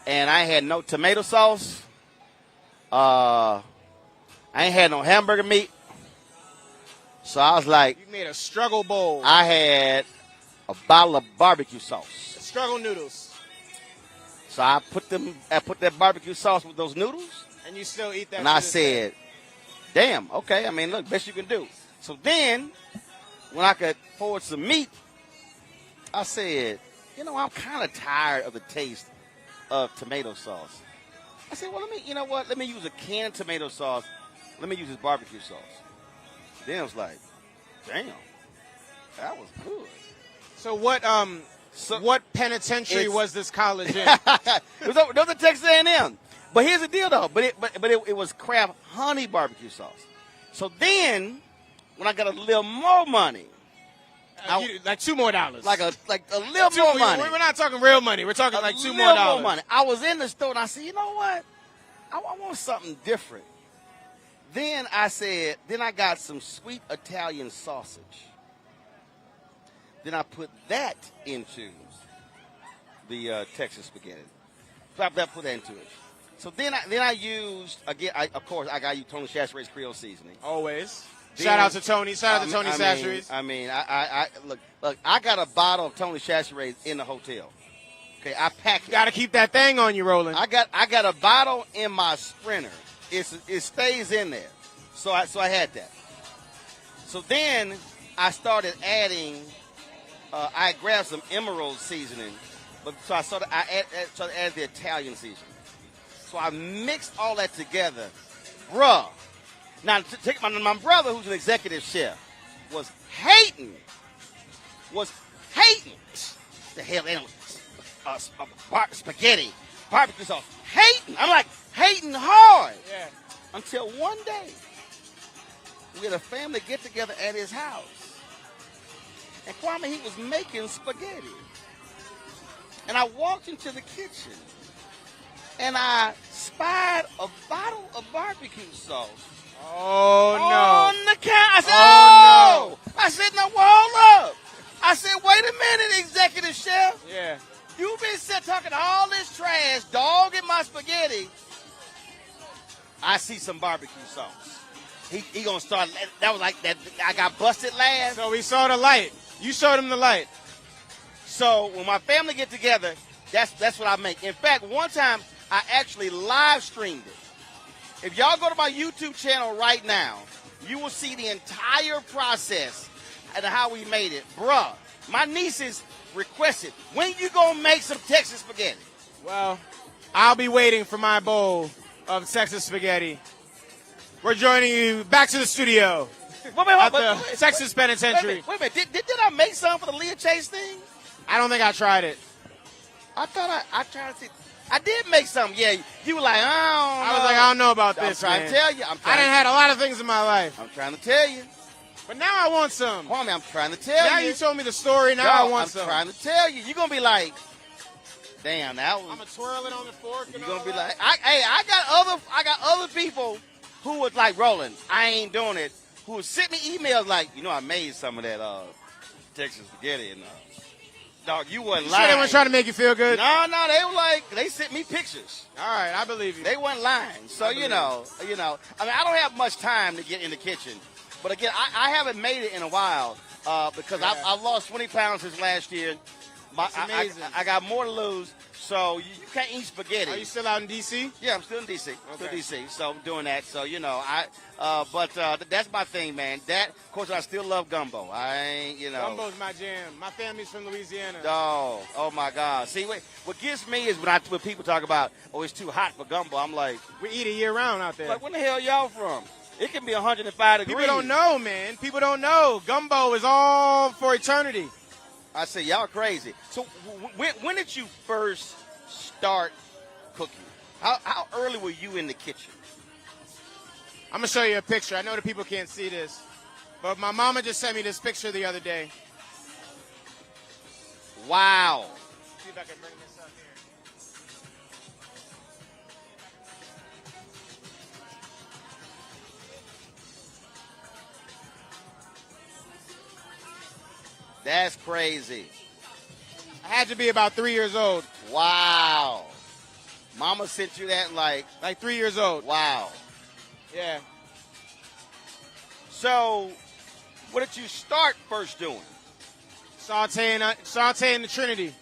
and I had no tomato sauce. I ain't had no hamburger meat. So I was like, You made a struggle bowl. I had a bottle of barbecue sauce. Struggle noodles. So I put that barbecue sauce with those noodles, And you still eat that. and I said, damn, okay, I mean, look, best you can do. So then, when I could forward some meat, I said, I'm kind of tired of the taste of tomato sauce. I said, well, let me use a canned tomato sauce. Let me use this barbecue sauce. Then I was like, damn, that was good. So what penitentiary was this college in? It was at Texas A&M. But here's the deal, though. But it was Kraft honey barbecue sauce. So then, when I got a little more money, like $2 more. Like a little more money. We're not talking real money. We're talking like $2 more. Money. I was in the store and I said, you know what? I want something different. Then I got some sweet Italian sausage. Then I put that into the Texas spaghetti. So I put that into it. So then I used, again, of course, I got to use Tony Chachere's Creole seasoning. Always. Then, Shout out to Tony. Shout out to Tony Chachere's. Look, I got a bottle of Tony Chachere's in the hotel. Okay, I packed it. Got to keep that thing on you, Roland. I got a bottle in my Sprinter. It stays in there. So I had that. So then I started adding. I grabbed some Emerald seasoning, so I added the Italian seasoning. So I mixed all that together, bruh. Now, my brother, who's an executive chef, was hating. The hell, they don't spaghetti, barbecue sauce. Hating. I'm like hating hard. Yeah. Until one day, we had a family get together at his house. And Kwame, he was making spaghetti. And I walked into the kitchen, and I spied a bottle of barbecue sauce. Oh, no. On the counter. I said, oh, no. I said, no, well, hold up. I said, wait a minute, executive chef. Yeah. You've been talking all this trash, dogging my spaghetti. I see some barbecue sauce. He gonna start. That was like that. I got busted last. So we saw the light. You showed him the light. So when my family get together, that's what I make. In fact, one time I actually live streamed it. If y'all go to my YouTube channel right now, you will see the entire process and how we made it. Bruh, my nieces requested, when you gonna make some Texas spaghetti? Well, I'll be waiting for my bowl of Texas spaghetti. We're joining you back to the studio at the Texas Penitentiary. Wait a minute. Did I make some for the Leah Chase thing? I don't think I tried it. I thought I tried to see. I did make some. Yeah, you were like, I don't know. I was like, I don't know about this, I'm trying to tell you. I done had a lot of things in my life. I'm trying to tell you. But now I want some. Kwame, I'm trying to tell you. Now you told me the story. Now I want some. I'm trying to tell you. You're going to be like, damn, that was. I'm going to twirl it on the fork. You're going to be like, I got other people who was like, Roland, I ain't doing it, who would send me emails like, I made some of that Texas spaghetti and dog, you wasn't lying. Sure they weren't trying to make you feel good? No, they were like, they sent me pictures. All right, I believe you. They weren't lying. So, I mean, I don't have much time to get in the kitchen. But again, I haven't made it in a while because I've lost 20 pounds since last year. That's amazing. I got more to lose. So you can't eat spaghetti. Are you still out in D.C.? Yeah, I'm still in D.C. Still in D.C. So I'm doing that. So, that's my thing, man. Of course, I still love gumbo. Gumbo's my jam. My family's from Louisiana. Oh my God. See, what gets me is when people talk about, it's too hot for gumbo. I'm like, we eat it year round out there. Like, where the hell y'all from? It can be 105 degrees. People don't know, man. People don't know. Gumbo is all for eternity. I say, y'all crazy. So when did you first start cooking? How early were you in the kitchen? I'm going to show you a picture. I know the people can't see this, but my mama just sent me this picture the other day. Wow. See if I can bring this up That's crazy. I had to be about 3 years old. Wow. Mama sent you that like 3 years old. Wow. Yeah. So, what did you start first doing? Sauteing the Trinity.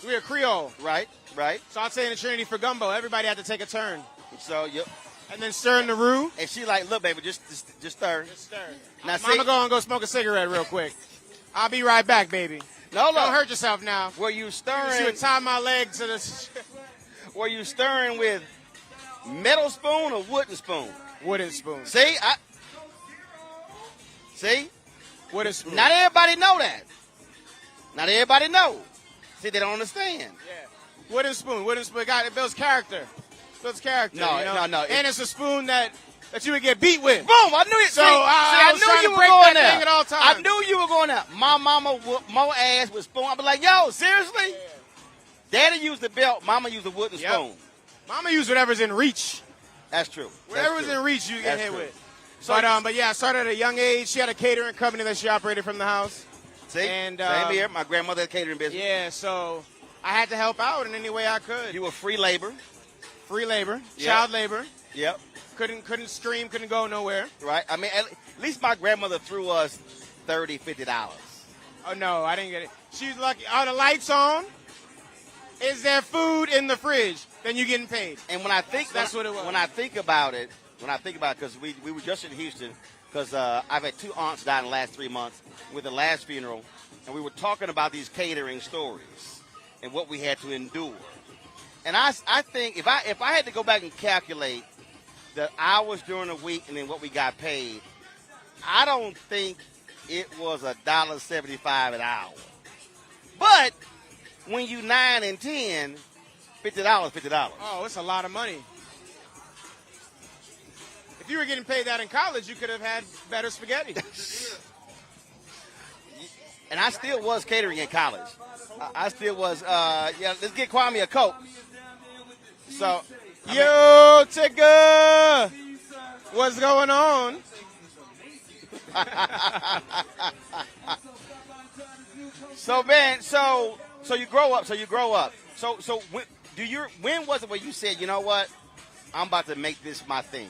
We were Creole. Right. Sauteing the Trinity for gumbo. Everybody had to take a turn. So, yep. And then stirring the roux. And she like, look, baby, just stir. Just stir. Now, Mama, go smoke a cigarette real quick. I'll be right back, baby. No, Don't hurt yourself now. Were you stirring? She would tie my leg to the... Were you stirring with metal spoon or wooden spoon? Wooden spoon. See? Wooden spoon. Not everybody know that. Not everybody know. See, they don't understand. Yeah. Wooden spoon. It builds character. No. And it's a spoon that you would get beat with. Boom! I knew it. So I was knew trying you to were break going that there. thing at all times. I knew you were going there. My mama whooped more ass with spoon. I'd be like, yo, seriously? Yeah. Daddy used the belt. Mama used the wooden spoon. Mama used whatever's in reach. That's true. Whatever's in reach, you get hit with. So, but yeah, I started at a young age. She had a catering company that she operated from the house. See? And, same here. My grandmother had a catering business. Yeah, so I had to help out in any way I could. You were free labor. Yep. Child labor. Yep. Couldn't scream, couldn't go nowhere. Right. I mean, at least my grandmother threw us $30, $50. Oh, no, I didn't get it. She was lucky. Are the lights on? Is there food in the fridge? Then you're getting paid. And when I think that's what it was. When I think about it, because we were just in Houston, because I've had 2 aunts die in the last 3 months with the last funeral, and we were talking about these catering stories and what we had to endure. And I think if I had to go back and calculate the hours during the week and then what we got paid, I don't think it was $1.75 an hour. But when you 9 and 10, $50. Oh, it's a lot of money. If you were getting paid that in college, you could have had better spaghetti. And I still was catering in college. I still was. Let's get Kwame a Coke. So, yo, Tigger, what's going on? So, man, so you grow up. So when was it where you said, you know what, I'm about to make this my thing?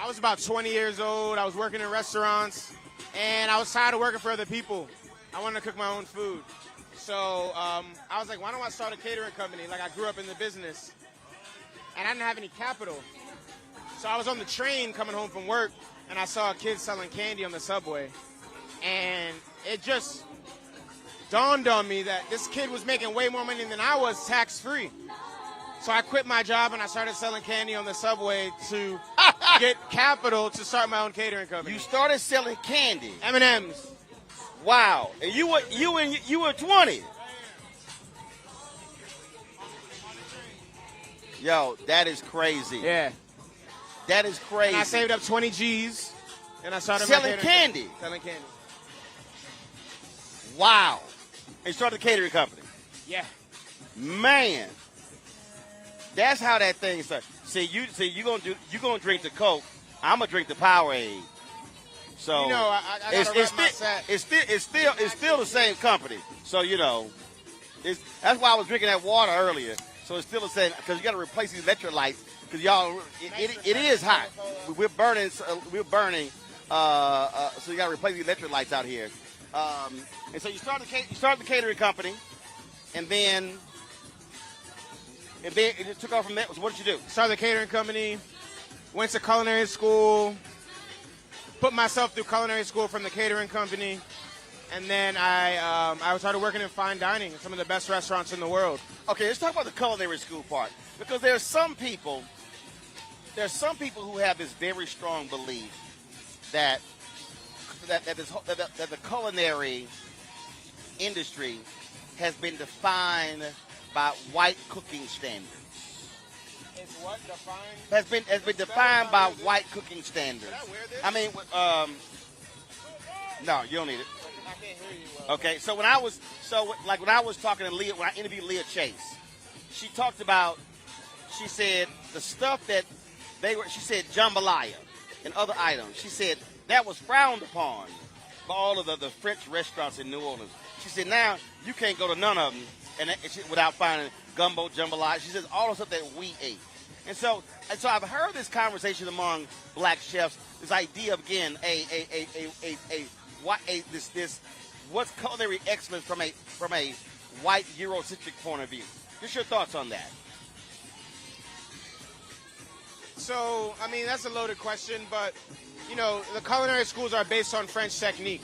I was about 20 years old. I was working in restaurants, and I was tired of working for other people. I wanted to cook my own food. So I was like, why don't I start a catering company? Like, I grew up in the business, and I didn't have any capital. So I was on the train coming home from work, and I saw a kid selling candy on the subway. And it just dawned on me that this kid was making way more money than I was tax-free. So I quit my job, and I started selling candy on the subway to get capital to start my own catering company. You started selling candy? M&M's. Wow. And you were 20. Yo, that is crazy. Yeah. That is crazy. And I saved up 20 G's, and I started selling candy. Selling candy. Wow. And you started a catering company. Yeah. Man. That's how that thing started. See, you gonna drink the Coke. I'm gonna drink the Powerade. So I gotta rep my set. It's still the same company. So that's why I was drinking that water earlier. So it's still the same because you got to replace these electrolytes because y'all it is hot. We're burning. So you got to replace the electrolytes out here. And so you started the catering company, and then it just took off from there. So what did you do? Started the catering company, went to culinary school, put myself through culinary school from the catering company, and then I started working in fine dining at some of the best restaurants in the world. Okay, let's talk about the culinary school part because there's some people who have this very strong belief that the culinary industry has been defined by white cooking standards. It's what defined? Has been defined by white cooking standards. Can I wear this? I mean, no, you don't need it. I can't hear you well. Okay, so when I was talking to Leah, when I interviewed Leah Chase, she talked about, she said the stuff that she said jambalaya and other items. She said that was frowned upon all of the French restaurants in New Orleans. She said, now you can't go to none of them without finding gumbo, jambalaya. She says all the stuff that we ate. And so I've heard this conversation among black chefs, this idea of, again, what's culinary excellence from a white Eurocentric point of view. Just your thoughts on that. So, I mean, that's a loaded question, but, you know, the culinary schools are based on French technique.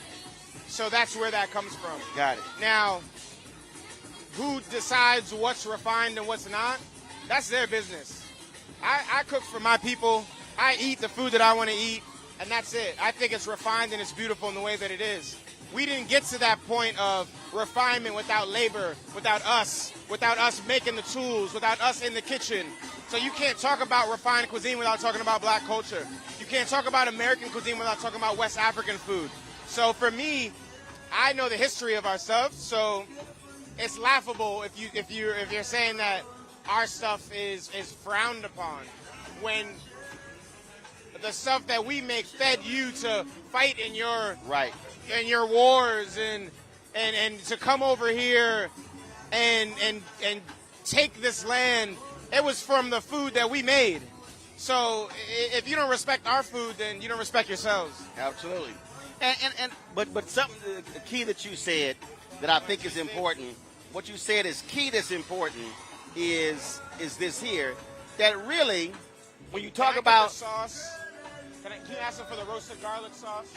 So that's where that comes from. Got it. Now, who decides what's refined and what's not? That's their business. I cook for my people. I eat the food that I want to eat, and that's it. I think it's refined and it's beautiful in the way that it is. We didn't get to that point of refinement without labor, without us making the tools, without us in the kitchen. So you can't talk about refined cuisine without talking about black culture. You can't talk about American cuisine without talking about West African food. So for me, I know the history of our stuff, so it's laughable if you're saying that our stuff is frowned upon when the stuff that we make fed you to fight in your wars and to come over here and take this land. It was from the food that we made. So if you don't respect our food, then you don't respect yourselves. Absolutely. But something, the key that you said that I think is important, what you said is key that's important is this here, that really, when you talk about the sauce, can you ask them for the roasted garlic sauce?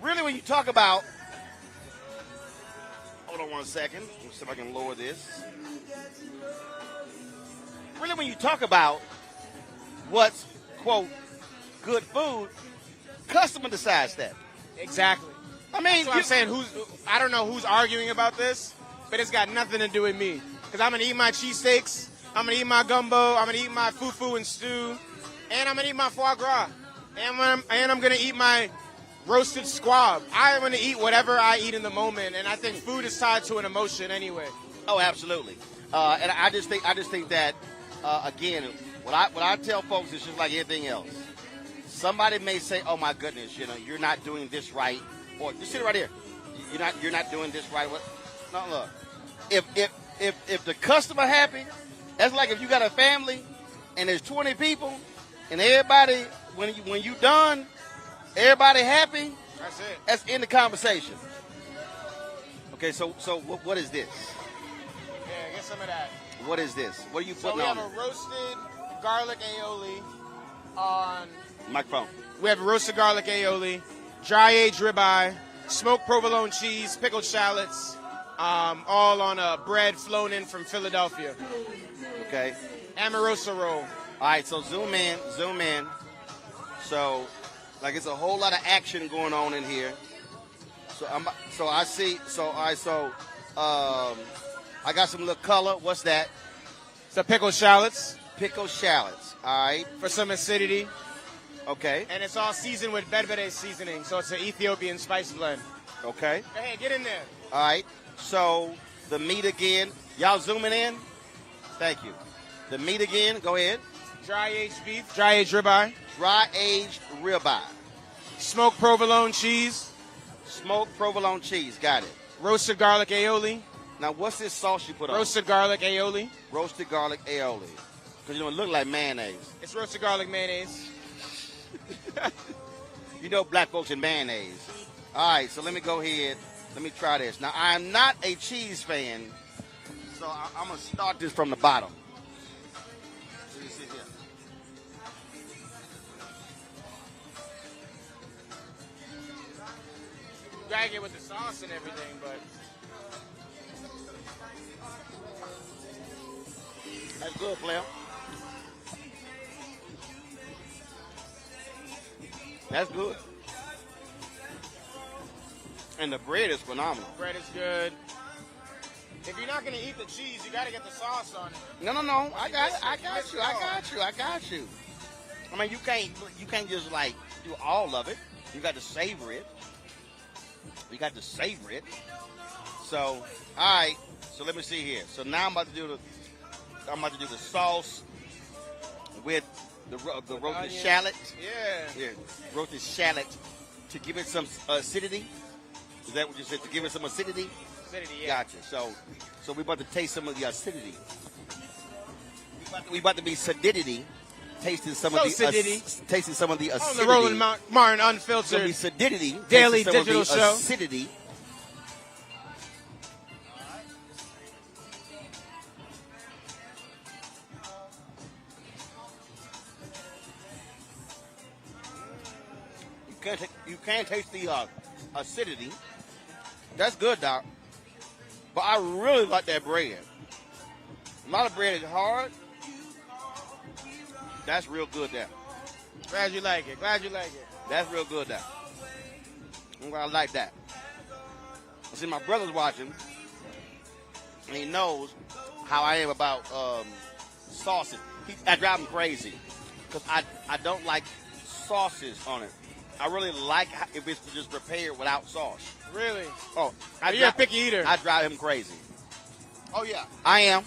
Really, when you talk about, hold on one second, let me see if I can lower this. Really, when you talk about what's, quote, good food, customer decides that. Exactly. I mean, that's what I'm saying. I don't know who's arguing about this, but it's got nothing to do with me. Because I'm going to eat my cheesesteaks, I'm going to eat my gumbo, I'm going to eat my fufu and stew, and I'm going to eat my foie gras. And I'm going to eat my roasted squab. I'm going to eat whatever I eat in the moment, and I think food is tied to an emotion anyway. Oh, absolutely. And I just think that, again, what I tell folks is just like anything else. Somebody may say, "Oh my goodness, you know, you're not doing this right," or just sit right here. You're not doing this right. What? No, look. If the customer happy, that's like if you got a family and there's 20 people and everybody when you done, everybody happy. That's it. That's in the conversation. Okay, so what is this? Yeah, get some of that. What is this? What are you putting on? So we have a roasted garlic aioli on microphone. We have roasted garlic aioli, dry aged ribeye, smoked provolone cheese, pickled shallots, all on a bread flown in from Philadelphia. Okay. Amorosa roll. All right, so zoom in. So, like, it's a whole lot of action going on in here. So I see. So I got some little color. What's that? It's the pickled shallots. Pickled shallots. All right. For some acidity. Okay. And it's all seasoned with berbere seasoning, so it's an Ethiopian spice blend. Okay. Go ahead, get in there. All right. So the meat again. Y'all zooming in? Thank you. The meat again. Go ahead. Dry aged beef. Dry aged ribeye. Dry aged ribeye. Smoked provolone cheese. Smoked provolone cheese. Got it. Roasted garlic aioli. Now, what's this sauce you put on? Roasted garlic aioli. Roasted garlic aioli. Because, it look like mayonnaise. It's roasted garlic mayonnaise. You know black folks in mayonnaise. All right, so let me go ahead. Let me try this. Now, I am not a cheese fan, so I'm going to start this from the bottom. So you see here. Drag it with the sauce and everything, but... That's good, player. That's good. And the bread is phenomenal. Bread is good. If you're not going to eat the cheese, you got to get the sauce on it. No. I got you. I mean, you can't just like do all of it. You got to savor it. So, all right. So let me see here. So now I'm about to do the sauce with the roasted shallot. Yeah. Roasted shallot To give it some acidity? Is that what you said? To give it some acidity? Acidity, yeah. Gotcha. So we're about to taste some of the acidity. We about to be sedidity, tasting some of the tasting some of the acidity. On the Roland Martin Unfiltered. It's gonna be sedidity, daily tasting some digital of the show. Acidity. You can't taste the acidity. That's good, Doc. But I really like that bread. A lot of bread is hard. That's real good there. Glad you like it. Glad you like it. That's real good there. I like that. See, my brother's watching, and he knows how I am about sauces. I drive him crazy because I don't like sauces on it. I really like if it's just prepared without sauce. Really? Oh, you're a picky eater. I drive him crazy. Oh, yeah. I am.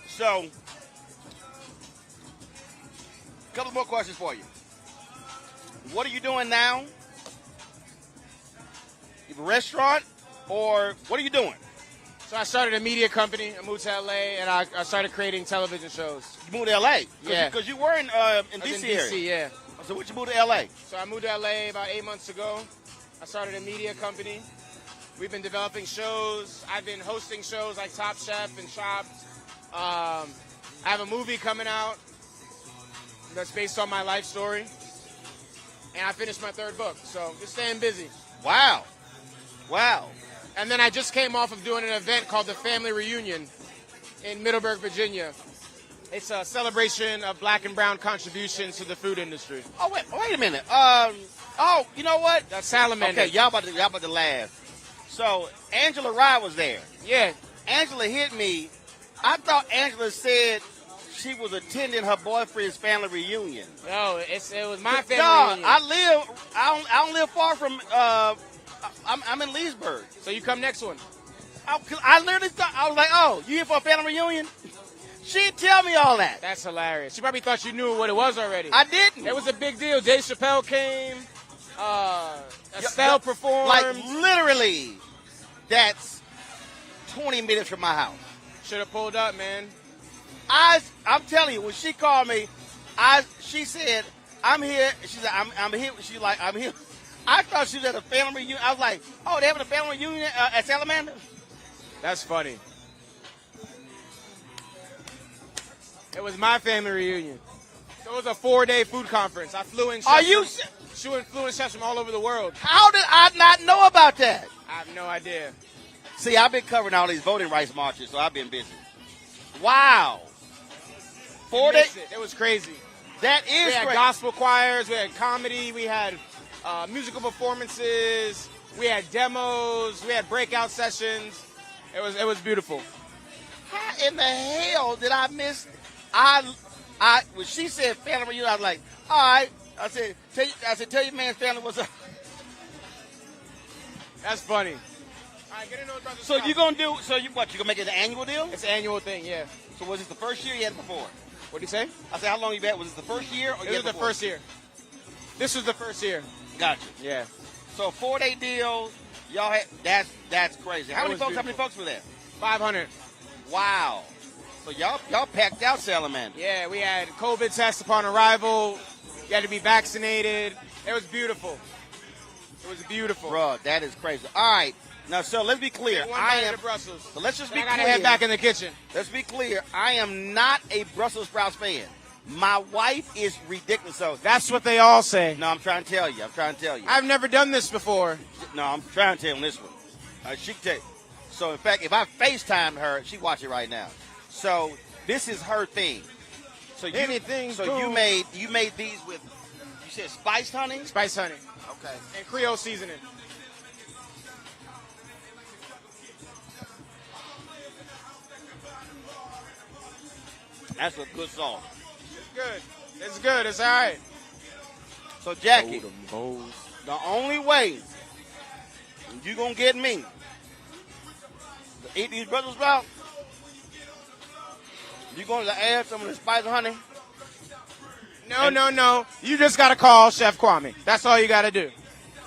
So, a couple more questions for you. What are you doing now? You have a restaurant, or what are you doing? So I started a media company. I moved to LA, and I started creating television shows. You moved to LA? Yeah. Because you were in DC area. Yeah. So what you moved to LA? So I moved to LA about 8 months ago. I started a media company. We've been developing shows. I've been hosting shows like Top Chef and Chopped. I have a movie coming out that's based on my life story. And I finished my 3rd book. So just staying busy. Wow. And then I just came off of doing an event called the Family Reunion in Middleburg, Virginia. It's a celebration of black and brown contributions to the food industry. Oh, wait a minute. You know what? That's Salamander. Okay, y'all about to laugh. So Angela Rye was there. Yeah. Angela hit me. I thought Angela said she was attending her boyfriend's family reunion. No, it was my family reunion. I don't live far from. I'm in Leesburg. So you come next one. I literally thought, I was like, oh, you here for a family reunion? She didn't tell me all that. That's hilarious. She probably thought you knew what it was already. I didn't. It was a big deal. Dave Chappelle came. Estelle performed. Like, literally, that's 20 minutes from my house. Should have pulled up, man. I'm telling you, when she called me, she said, I'm here. She said, I'm here. She's like, I'm here. I thought she was at a family reunion. I was like, oh, they having a family reunion at Salamander? That's funny. It was my family reunion. So it was a 4-day food conference. I flew in chefs. Flew in chefs from all over the world. How did I not know about that? I have no idea. See, I've been covering all these voting rights marches, so I've been busy. Wow. 4 days. It was crazy. That is We had crazy. gospel choirs. We had comedy. We had musical performances. We had demos. We had breakout sessions. It was beautiful. How in the hell did I miss? When she said family reunion, I was like, all right. I said, tell your man's family what's up. That's funny. All right, get into it, brother. So you gonna make it an annual deal? It's an annual thing, yeah. So was this the first year you had it before? What did you say? I said, how long you been? Was this the first year or This was the first year. This was the first year. Gotcha. Yeah. So 4-day deal, y'all had that's crazy. How many folks were there? 500. Wow. So y'all packed out Salamander. Yeah, we had COVID tests upon arrival. You had to be vaccinated. It was beautiful. It was beautiful. Bro, that is crazy. All right. Now, so let's be clear. I am to Brussels. So let's just be clear. I gotta head back in the kitchen. Let's be clear. I am not a Brussels sprouts fan. My wife is ridiculous. So that's what they all say. No, I'm trying to tell you. I've never done this before. No, I'm trying to tell you on this one. She can tell you. So, in fact, if I FaceTimed her, she watch it right now. So this is her thing. So you made these with, you said spiced honey? Spiced honey. Okay. And Creole seasoning. That's a good sauce. It's good. It's all right. So, Jackie, the only way you going to get me to eat these Brussels sprouts, you're going to add some of the spiced honey. No. You just got to call Chef Kwame. That's all you got to do.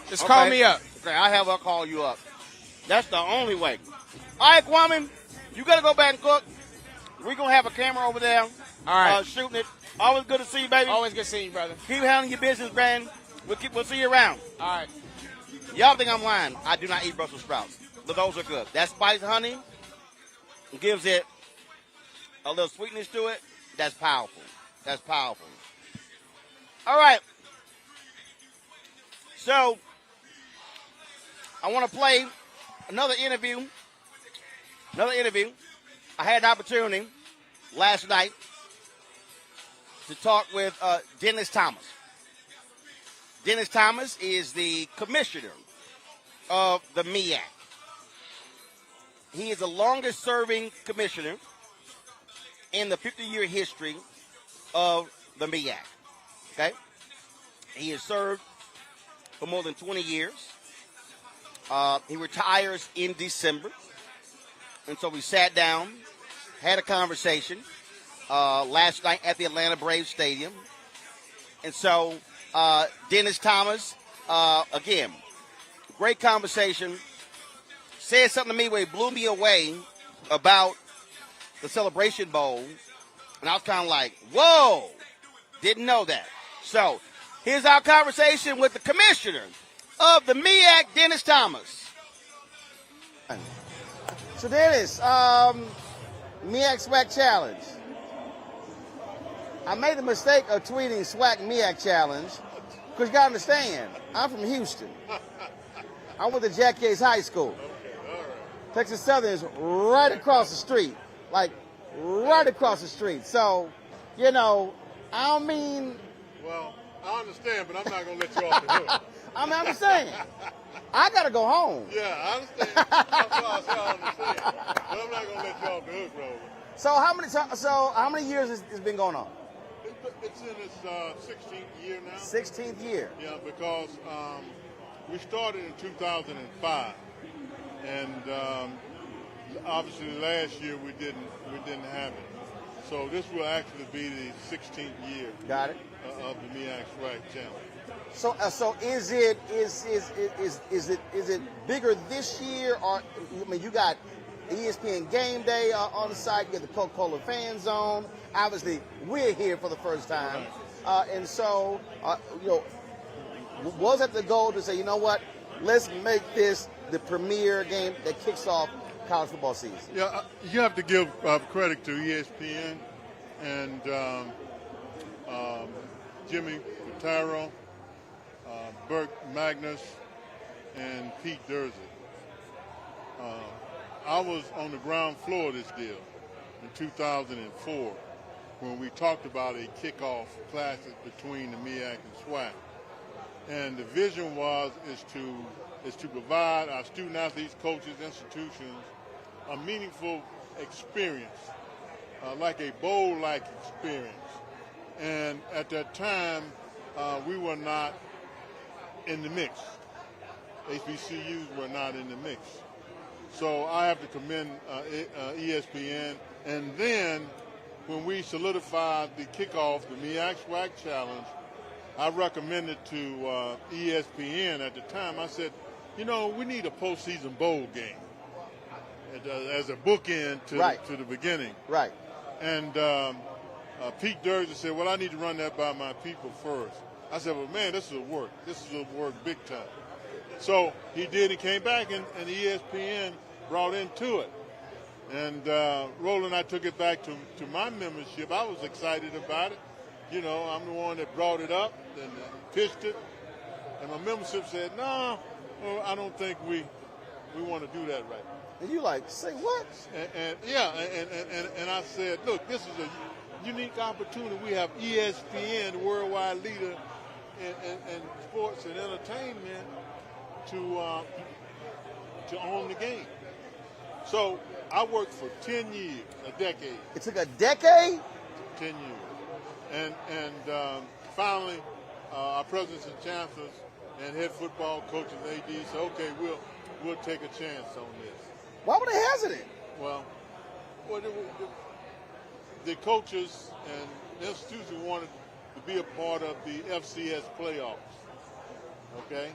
Just call me up. Okay, I'll have her call you up. That's the only way. All right, Kwame, you got to go back and cook. We're going to have a camera over there. All right. Shooting it. Always good to see you, baby. Always good seeing you, brother. Keep handling your business, man. We'll see you around. All right. Y'all think I'm lying. I do not eat Brussels sprouts. But those are good. That spiced honey gives it a little sweetness to it. That's powerful. That's powerful. All right. So, I want to play another interview. I had an opportunity last night to talk with Dennis Thomas. Dennis Thomas is the commissioner of the MEAC. He is the longest-serving commissioner in the 50-year history of the MEAC. Okay? He has served for more than 20 years. He retires in December. And so we sat down, had a conversation last night at the Atlanta Braves Stadium. And so Dennis Thomas, again, great conversation. Said something to me where he blew me away about the Celebration Bowl. And I was kind of like, whoa, didn't know that. So here's our conversation with the commissioner of the MEAC, Dennis Thomas. So Dennis, MEAC-SWAC Challenge. I made the mistake of tweeting SWAC MEAC Challenge because you got to understand, I'm from Houston. I went to Jack Yates High School. Texas Southern is right across the street, like right across the street. So, you know, I don't mean. Well, I understand, but I'm not going to let you off the hook. I'm just saying. I got to go home. Yeah, I understand. I understand. But I'm not going to let you off the hook, Roland. So how many years has it been going on? It's in its 16th year now. 16th year. Yeah, because we started in 2005. And obviously last year we didn't have it, so this will actually be the 16th year. Got it. Of the MEAC-SWAC Challenge. So is it bigger this year, or I mean you got ESPN Game Day on the site, you got the Coca-Cola Fan Zone. Obviously we're here for the first time, and so you know, was that the goal to say, you know what, let's make this the premier game that kicks off college football season? Yeah, you have to give credit to ESPN and Jimmy Pitaro, Burt Magnus, and Pete Dursey. I was on the ground floor of this deal in 2004 when we talked about a kickoff classic between the MEAC and SWAC. And the vision is to provide our student athletes, coaches, institutions a meaningful experience, like a bowl-like experience. And at that time, we were not in the mix. HBCUs were not in the mix. So I have to commend ESPN. And then when we solidified the kickoff, the MEAC-SWAC Challenge, I recommended to ESPN at the time, I said, you know, we need a postseason bowl game as a bookend to the beginning. Right. And Pete Dursey said, well, I need to run that by my people first. I said, well, man, this will work. This will work big time. So he did. He came back, and ESPN brought into it. And Roland, I took it back to my membership. I was excited about it. You know, I'm the one that brought it up and pitched it. And my membership said, no, I don't think we want to do that right. And you like, say what? And I said, look, this is a unique opportunity. We have ESPN, the worldwide leader in sports and entertainment, to own the game. So I worked for 10 years, a decade. It took a decade? 10 years. And finally, our presidents and chancellors and head football coaches and ADs said, okay, we'll take a chance on this. Why were they hesitant? Well, the coaches and the institution wanted to be a part of the FCS playoffs. Okay?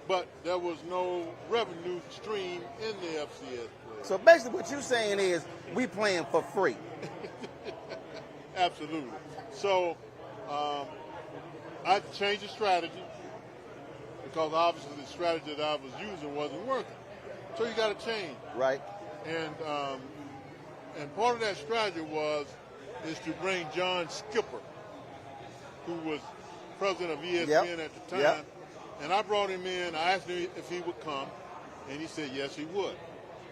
But there was no revenue stream in the FCS playoffs. So basically what you're saying is we playing for free. Absolutely. So I changed the strategy because obviously the strategy that I was using wasn't working. So you got to change. Right. And part of that strategy is to bring John Skipper, who was president of ESPN at the time. Yep. And I brought him in. I asked him if he would come, and he said yes, he would.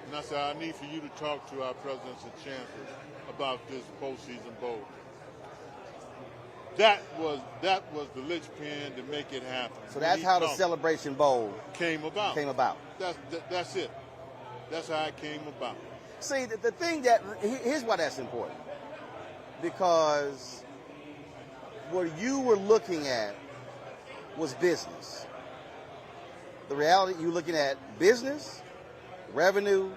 And I said, I need for you to talk to our presidents and chancellors about this postseason bowl. That was the linchpin to make it happen. So that's how the Celebration Bowl came about. That's it. That's how it came about. See, the thing that, here's why that's important. Because what you were looking at was business. The reality, you're looking at business, revenue,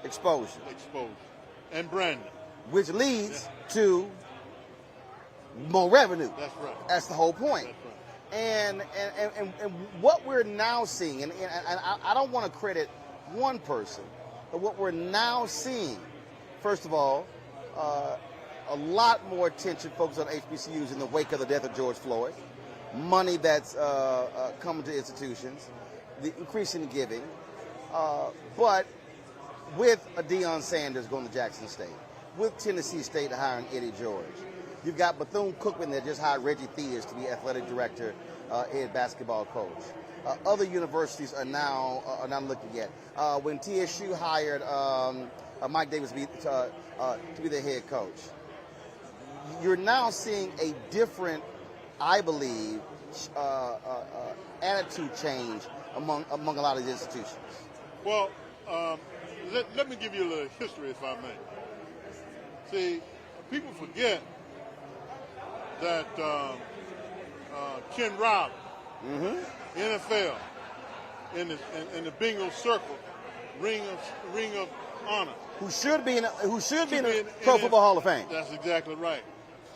exposure. And branding. Which leads to more revenue. That's right. That's the whole point. That's right. And what we're now seeing, and I don't want to credit one person, but what we're now seeing, first of all, a lot more attention focused on HBCUs in the wake of the death of George Floyd, money that's coming to institutions, the increasing giving, but with a Deion Sanders going to Jackson State, with Tennessee State hiring Eddie George. You've got Bethune-Cookman that just hired Reggie Theus to be athletic director, head basketball coach. Other universities are now looking at. When TSU hired Mike Davis to be their head coach, you're now seeing a different, I believe, attitude change among a lot of these institutions. Well, let me give you a little history, if I may. See, people forget that Ken Robb, NFL, in the bingo circle, ring of honor, who should be in the Pro Football Hall of Fame. That's exactly right.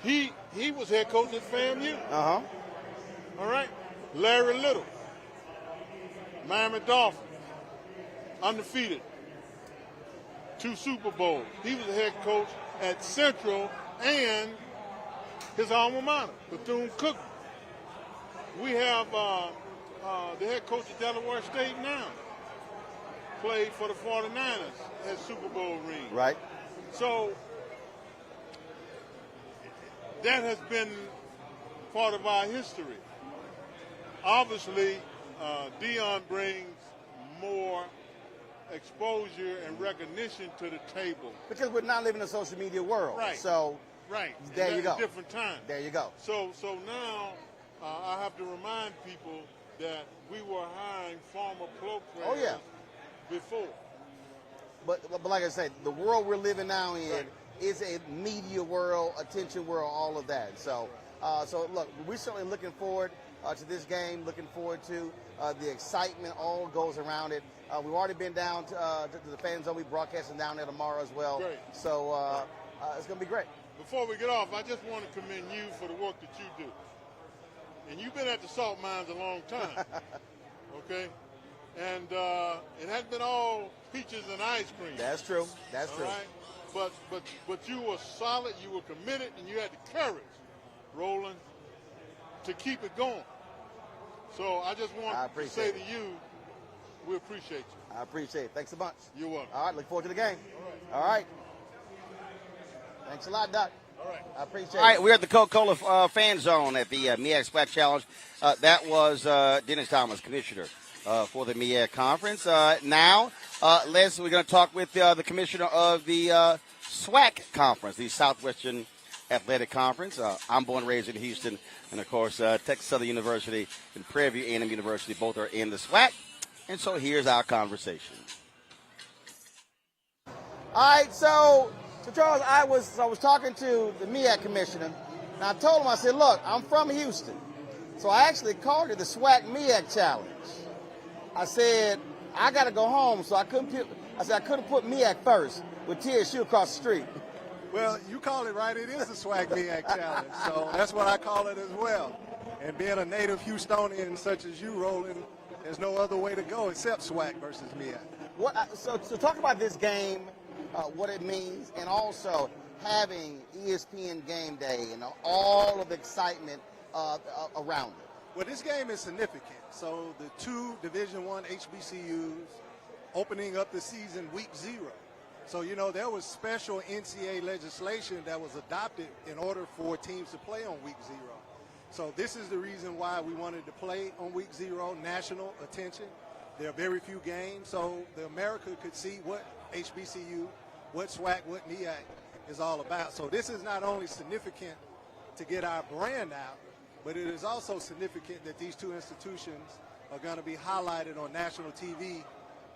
He was head coach at FAMU. All right. Larry Little, Miami Dolphins, undefeated, 2 Super Bowls. He was the head coach at Central and his alma mater, Bethune-Cookman. We have the head coach of Delaware State now. Played for the 49ers, has Super Bowl ring. Right. So that has been part of our history. Obviously, Deion brings more exposure and recognition to the table. Because we're not living in a social media world. Right. So there you go. A different time. There you go. So now I have to remind people that we were hiring former pro players before. But like I said, the world we're living now in is a media world, attention world, all of that. So look, we're certainly looking forward to this game, looking forward to the excitement, all goes around it. We've already been down to the fan zone. We're broadcasting down there tomorrow as well. Great. So it's going to be great. Before we get off, I just want to commend you for the work that you do. And you've been at the salt mines a long time, okay? And it hasn't been all peaches and ice cream. That's true. That's true. Right? But you were solid, you were committed, and you had the courage, Roland, to keep it going. So I just want to say to you, we appreciate you. I appreciate it. Thanks a bunch. You're welcome. All right, look forward to the game. All right. Thanks a lot, Doc. All right. I appreciate it. All right, we're at the Coca-Cola fan zone at the MEAC-SWAC Challenge. That was Dennis Thomas, commissioner for the MEAC Conference. Now, we're going to talk with the commissioner of the SWAC Conference, the Southwestern Athletic Conference. I'm born and raised in Houston, and of course, Texas Southern University and Prairie View A&M University both are in the SWAC. And so here's our conversation. All right, so Charles, I was talking to the MEAC commissioner, and I told him, I said, look, I'm from Houston, so I actually called it the SWAC MEAC Challenge. I said, I got to go home, so I couldn't put MEAC first with TSU across the street. Well, you call it right. It is the SWAC MEAC Challenge. So that's what I call it as well. And being a native Houstonian such as you, Roland, there's no other way to go except SWAC versus MEAC. So talk about this game, what it means, and also having ESPN Game Day and all of the excitement around it. Well, this game is significant. So the two Division I HBCUs opening up the season week 0. So, you know, there was special NCAA legislation that was adopted in order for teams to play on week 0. So this is the reason why we wanted to play on week 0, national attention. There are very few games, so the America could see what HBCU, what SWAC, what MEAC is all about. So this is not only significant to get our brand out, but it is also significant that these two institutions are going to be highlighted on national TV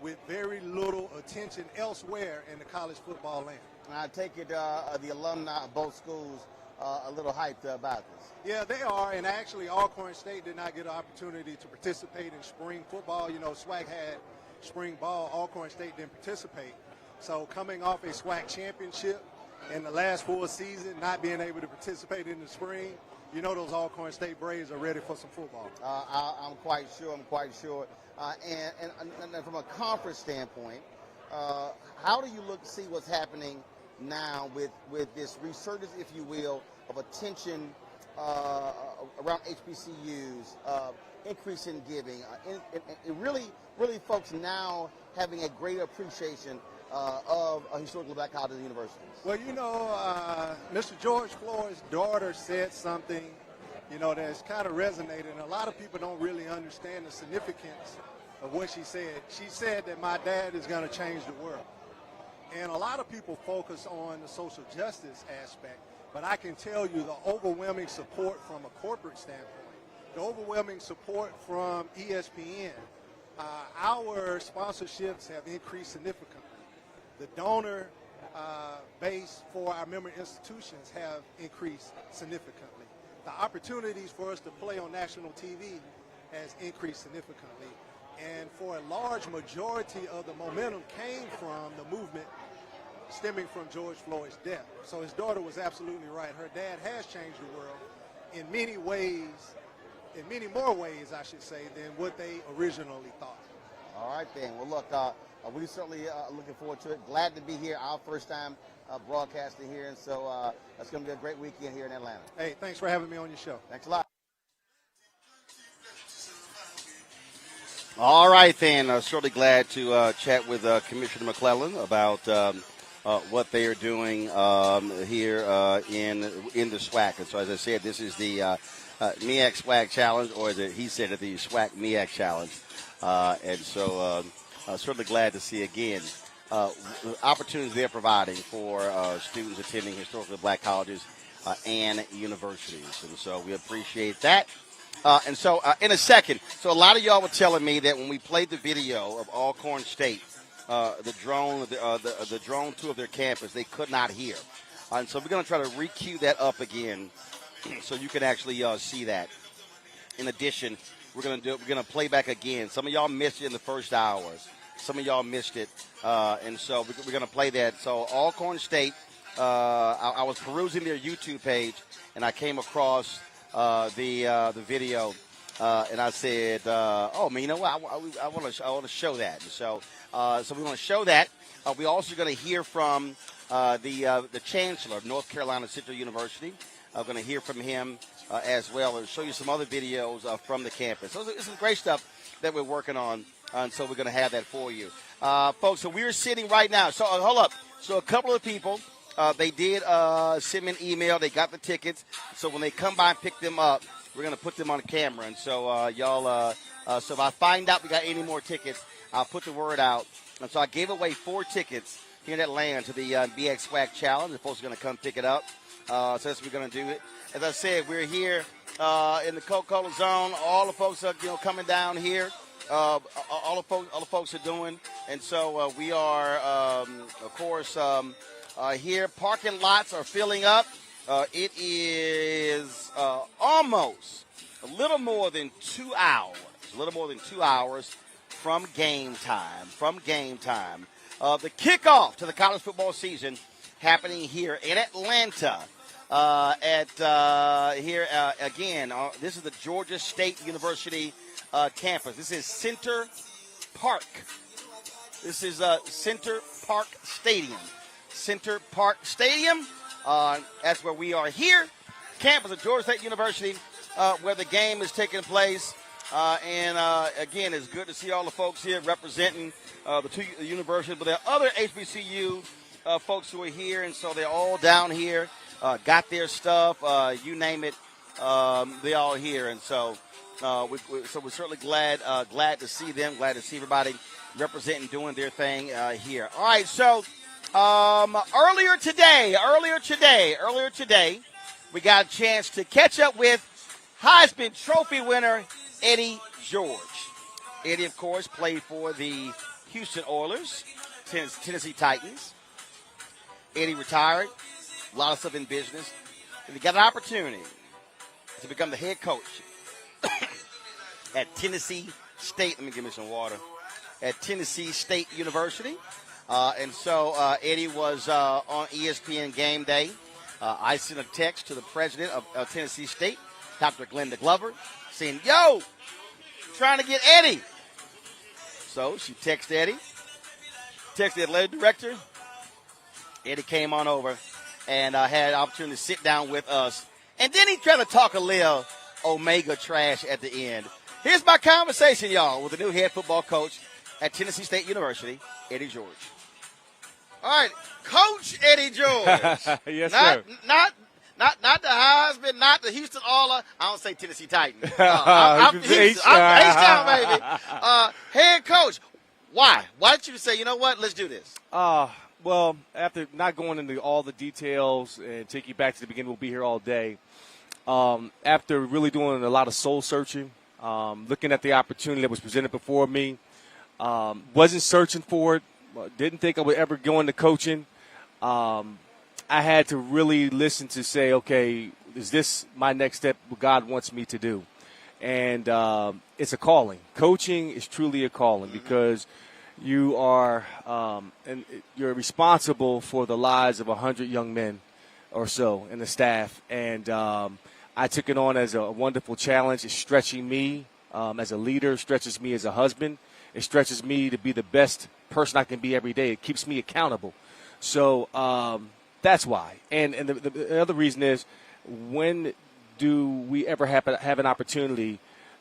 with very little attention elsewhere in the college football land. And I take it the alumni of both schools a little hyped about this. Yeah, they are, and actually Alcorn State did not get an opportunity to participate in spring football. You know, SWAC had spring ball. Alcorn State didn't participate. So coming off a SWAC championship in the last 4 seasons, not being able to participate in the spring, you know those Alcorn State Braves are ready for some football. I'm quite sure. And from a conference standpoint, how do you see what's happening now with this resurgence, if you will, of attention around HBCUs, increase in giving, and really folks now having a greater appreciation of historically black colleges and universities? Well, you know, Mr. George Floyd's daughter said something, you know, that's kind of resonated, and a lot of people don't really understand the significance of what she said. She said that my dad is going to change the world. And a lot of people focus on the social justice aspect, but I can tell you the overwhelming support from a corporate standpoint, the overwhelming support from ESPN, our sponsorships have increased significantly. The donor base for our member institutions have increased significantly. The opportunities for us to play on national TV has increased significantly. And for a large majority of the momentum came from the movement stemming from George Floyd's death. So his daughter was absolutely right. Her dad has changed the world in many ways, in many more ways, I should say, than what they originally thought. All right, then. Well, look, we certainly looking forward to it. Glad to be here. Our first time broadcasting here, and so it's going to be a great weekend here in Atlanta. Hey, thanks for having me on your show. Thanks a lot. All right, then. Certainly glad to chat with Commissioner McClellan about what they are doing here in the SWAC. And so, as I said, this is the MEAC-SWAC Challenge, or he said it, the SWAC MEAC Challenge. And so certainly glad to see, again, opportunities they're providing for students attending historically black colleges and universities. And so we appreciate that. And so in a second, so a lot of y'all were telling me that when we played the video of Alcorn State, the drone tour of their campus, they could not hear. And so we're going to try to re-cue that up again so you can actually see that. In addition, we're going to play back again. Some of y'all missed it in the first hours. Some of y'all missed it. And so we're going to play that. So Alcorn State, I was perusing their YouTube page, and I came across the video, and I said, "Oh man, you know what? I want to show that." And so we want to show that. We also going to hear from the Chancellor of North Carolina Central University. I'm going to hear from him as well, and show you some other videos from the campus. So it's some great stuff that we're working on, and so we're going to have that for you, folks. So we're sitting right now. So hold up. So a couple of people. They did send me an email. They got the tickets. So when they come by and pick them up, we're going to put them on the camera. And so y'all, so if I find out we got any more tickets, I'll put the word out. And so I gave away 4 tickets here in Atlanta to the MEAC-SWAC Challenge. The folks are going to come pick it up. So that's what we're going to do it. As I said, we're here in the Coca-Cola zone. All the folks are coming down here. All the folks are doing. And so we are, of course, here. Parking lots are filling up. It is almost a little more than 2 hours. A little more than 2 hours from game time. of the kickoff to the college football season happening here in Atlanta. This is the Georgia State University campus. This is Center Park. This is Center Park Stadium. Center Park Stadium. That's where we are here. Campus of Georgia State University, where the game is taking place. Again, it's good to see all the folks here representing the two universities. But there are other HBCU folks who are here, and so they're all down here, got their stuff, you name it, they're all here. And so we're certainly glad to see them, glad to see everybody representing, doing their thing here. All right, so earlier today, we got a chance to catch up with Heisman Trophy winner Eddie George. Eddie, of course, played for the Houston Oilers, Tennessee Titans. Eddie retired, a lot of stuff in business, and he got an opportunity to become the head coach at Tennessee State. Let me give me some water. At Tennessee State University. So Eddie was on ESPN Game Day. I sent a text to the president of Tennessee State, Dr. Glenda Glover, saying, yo, trying to get Eddie. So she texted Eddie, texted the athletic director. Eddie came on over and had an opportunity to sit down with us. And then he tried to talk a little Omega trash at the end. Here's my conversation, y'all, with the new head football coach at Tennessee State University, Eddie George. All right, Coach Eddie George. Yes, sir. Not the Heisman, not the Houston Oilers. I don't say Tennessee Titans. I'm H-Town, baby. Head coach, why? Why did you say, you know what, let's do this? Well, after not going into all the details and take you back to the beginning, we'll be here all day. After really doing a lot of soul searching, looking at the opportunity that was presented before me, wasn't searching for it, didn't think I would ever go into coaching. I had to really listen to say, okay, is this my next step, what God wants me to do? And it's a calling. Coaching is truly a calling because you are and you're responsible for the lives of 100 young men or so and the staff. And I took it on as a wonderful challenge. It's stretching me as a leader, stretches me as a husband. It stretches me to be the best person I can be every day. It keeps me accountable. So that's why. And the other reason is, when do we ever have an opportunity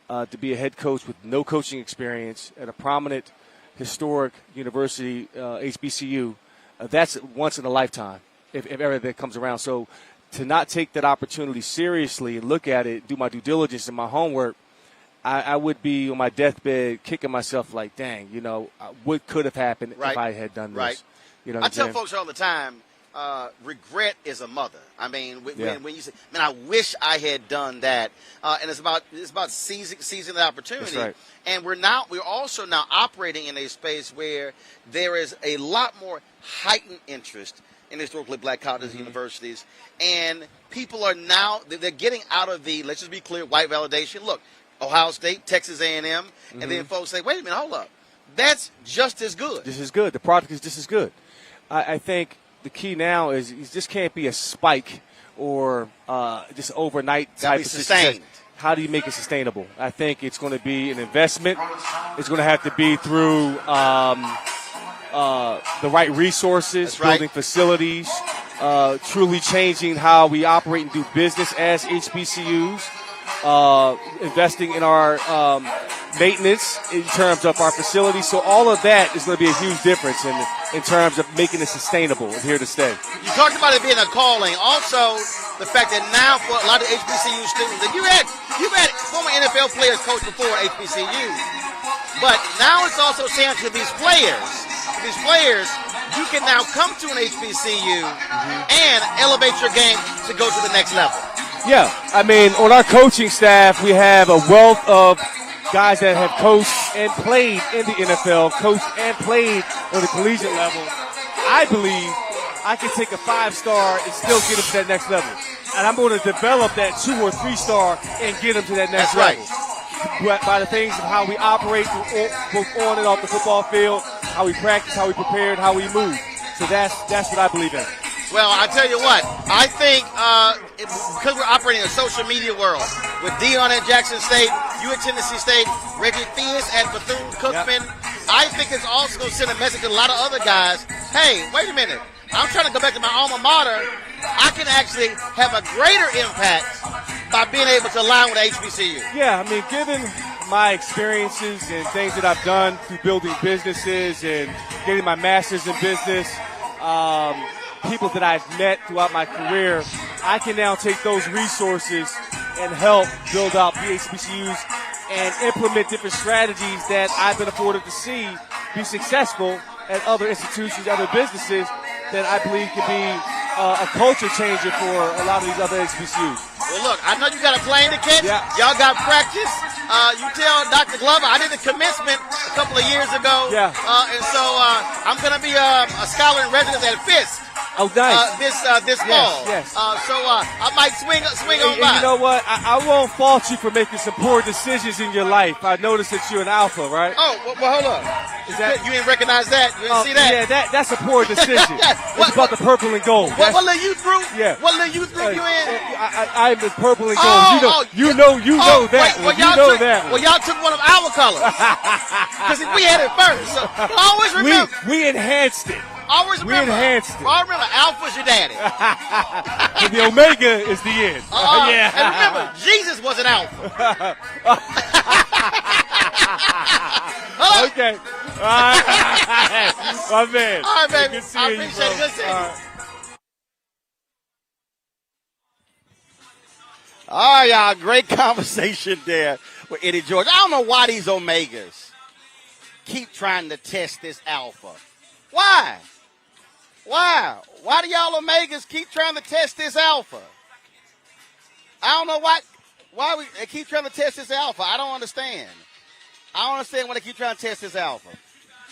to be a head coach with no coaching experience at a prominent historic university, HBCU? That's once in a lifetime, if ever that comes around. So to not take that opportunity seriously and look at it, do my due diligence and my homework, I would be on my deathbed kicking myself like, dang, what could have happened if I had done this? Right. I tell folks all the time, regret is a mother. I mean, when you say, man, I wish I had done that. And it's about seizing the opportunity. That's right. And we're also now operating in a space where there is a lot more heightened interest in historically black colleges and universities. And people are now, they're getting out of the, let's just be clear, white validation. Look, Ohio State, Texas A&M, and then folks say, wait a minute, hold up. That's just as good. Just as good. The product is just as good. I think the key now is you just can't be a spike or just overnight type of success. How do you make it sustainable? I think it's going to be an investment. It's going to have to be through the right resources, building facilities, truly changing how we operate and do business as HBCUs, investing in our maintenance in terms of our facilities. So all of that is going to be a huge difference in terms of making it sustainable and here to stay. You talked about it being a calling. Also, the fact that now for a lot of HBCU students, that you've had former NFL players coach before HBCU, but now it's also saying to these players, you can now come to an HBCU and elevate your game to go to the next level. Yeah, I mean, on our coaching staff, we have a wealth of guys that have coached and played in the NFL, coached and played on the collegiate level. I believe I can take a 5-star and still get them to that next level. And I'm going to develop that 2 or 3-star and get them to that next level. By the things of how we operate both on and off the football field, how we practice, how we prepared, how we move. So that's what I believe in. Well, I tell you what, I think because we're operating in a social media world with Dion at Jackson State, you at Tennessee State, Reggie Theus at Bethune-Cookman, I think it's also going to send a message to a lot of other guys. Hey, wait a minute. I'm trying to go back to my alma mater. I can actually have a greater impact by being able to align with HBCU. Yeah, I mean, given my experiences and things that I've done through building businesses and getting my master's in business, people that I've met throughout my career, I can now take those resources and help build out HBCUs and implement different strategies that I've been afforded to see be successful at other institutions, other businesses that I believe can be a culture changer for a lot of these other HBCUs. Well, look, I know you got a plane to catch. Yeah. Y'all got practice. You tell Dr. Glover, I did a commencement a couple of years ago. Yeah. And so I'm going to be a scholar in residence at Fisk. Oh, nice. This fall. Yes. So I might swing on And by. you know what? I won't fault you for making some poor decisions in your life. I noticed that you're an alpha, right? Oh, well, hold up. You didn't recognize that? You didn't see that? Yeah, that's a poor decision. It's about the purple and gold. What little youth group? Yeah. What little youth group you in? I'm the purple and gold. You know that. Well, you know that. Well, y'all took one of our colors. Because we had it first. So always remember. We enhanced it. Always remember. We enhanced it. Always remember, Alpha's your daddy. And the Omega is the end. Yeah. And remember, Jesus was an Alpha. Okay. All right. My man. All right, baby. Good seeing I appreciate it. Good seeing you. All right, y'all. Great conversation there with Eddie George. I don't know why these Omegas keep trying to test this Alpha. Why? Why do y'all Omegas keep trying to test this Alpha? I don't know why they keep trying to test this Alpha. I don't understand. I don't understand why they keep trying to test this Alpha.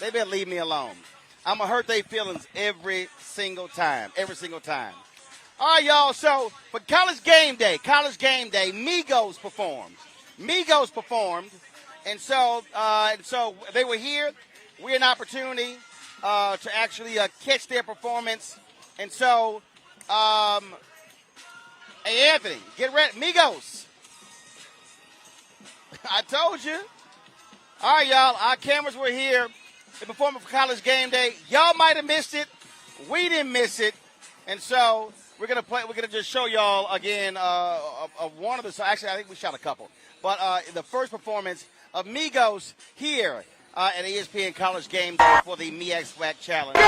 They better leave me alone. I'm going to hurt their feelings every single time. All right, y'all. So for College Game Day, Migos performed. And so they were here. We had an opportunity to actually catch their performance. And so, hey, Anthony, get ready. Migos. I told you. All right, y'all. Our cameras were here. They performed for College Game Day. Y'all might have missed it. We didn't miss it. And so we're going to just show y'all again of one of the, actually, I think we shot a couple. But the first performance of Migos here at ESPN College Game Day for the MEAC-SWAC Challenge. So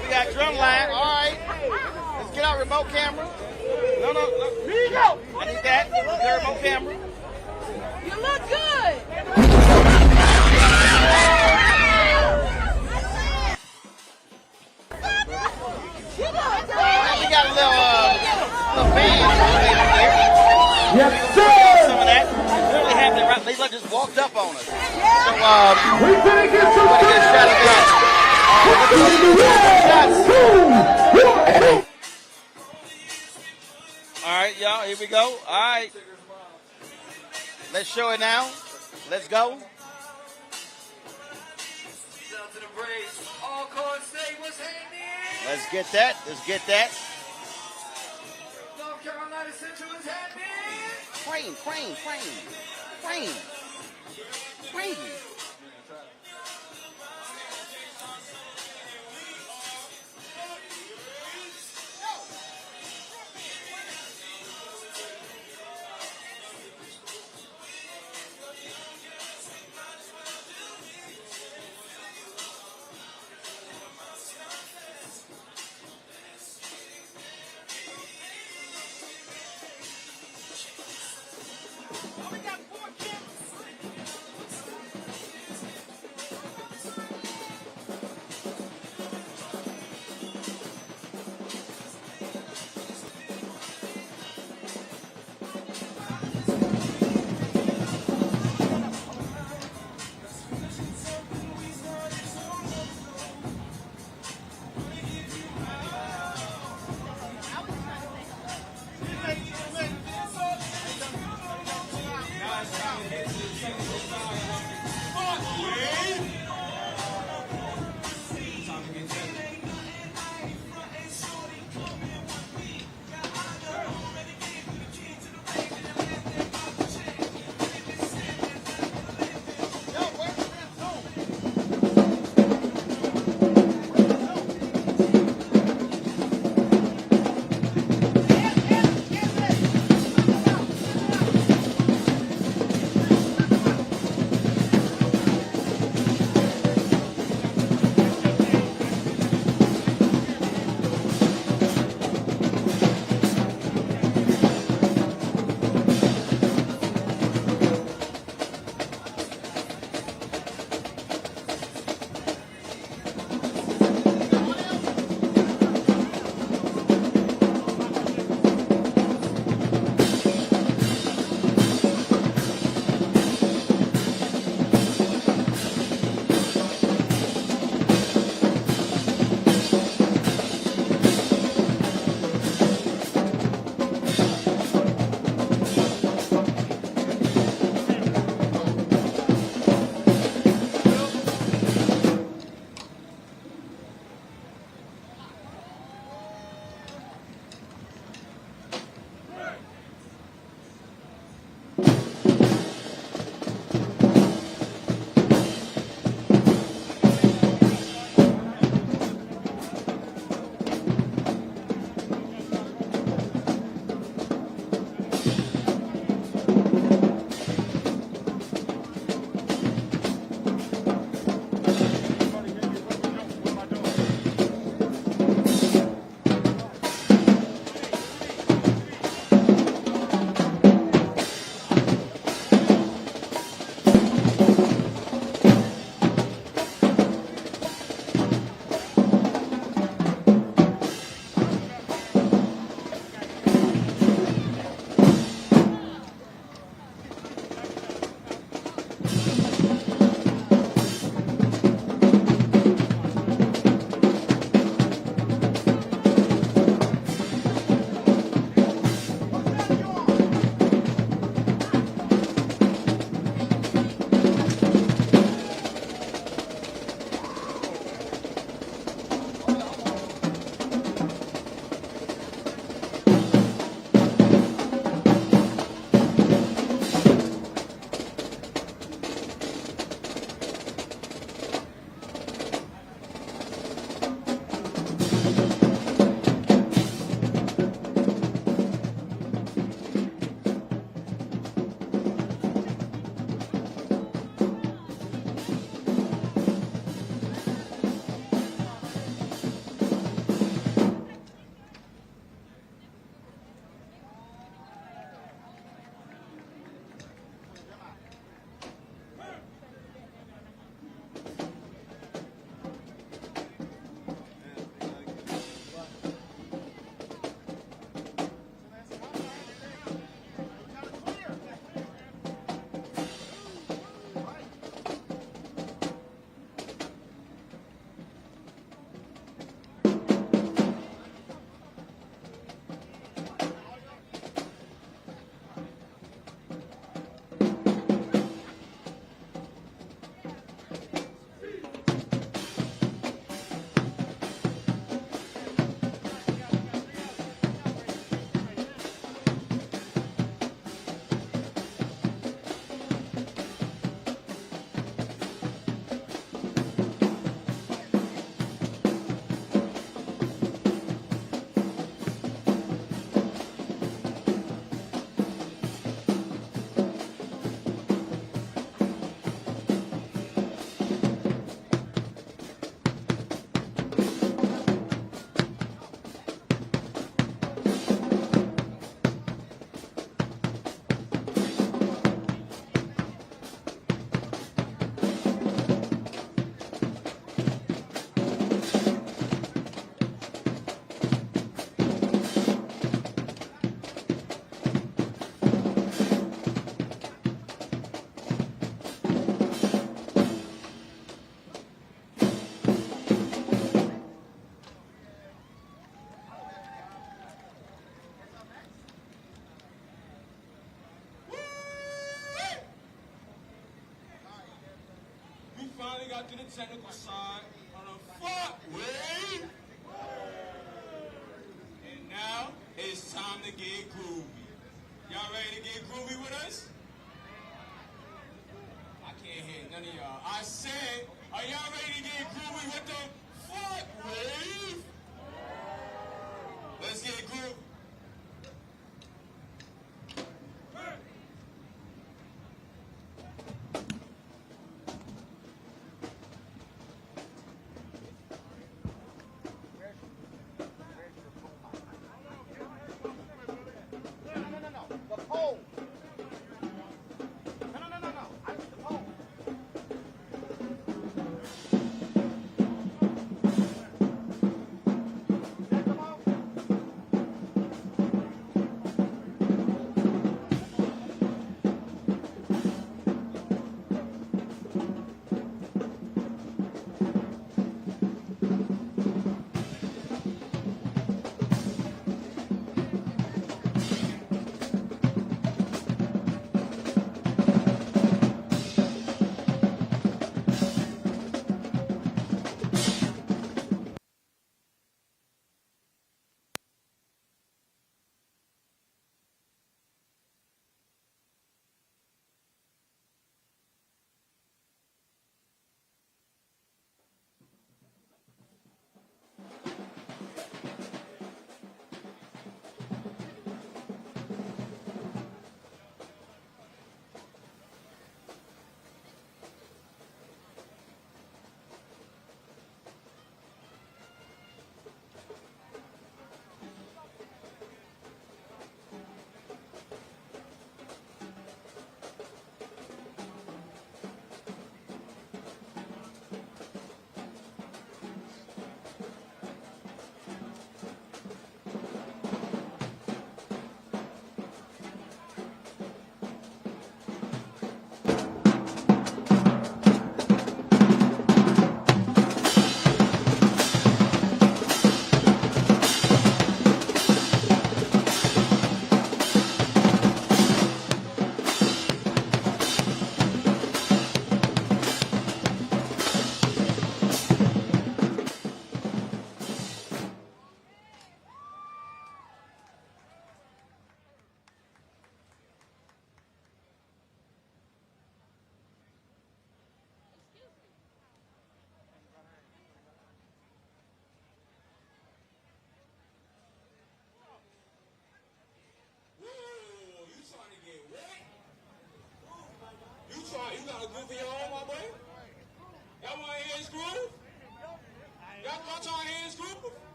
we got Drumline. All right. Let's get our remote camera. No. I need that. The remote camera. You look good. We got a little band here. Yes, sir. Some of that. Really happening right. They just walked up on us. So we're gonna get a shot of that. All right, y'all. Here we go. All right. Let's show it now. Let's go. Let's get that. North Carolina Central is happening. Crane. got to the technical side on a fuck way. And now it's time to get groovy. Y'all ready to get groovy with us? I can't hear none of y'all. I said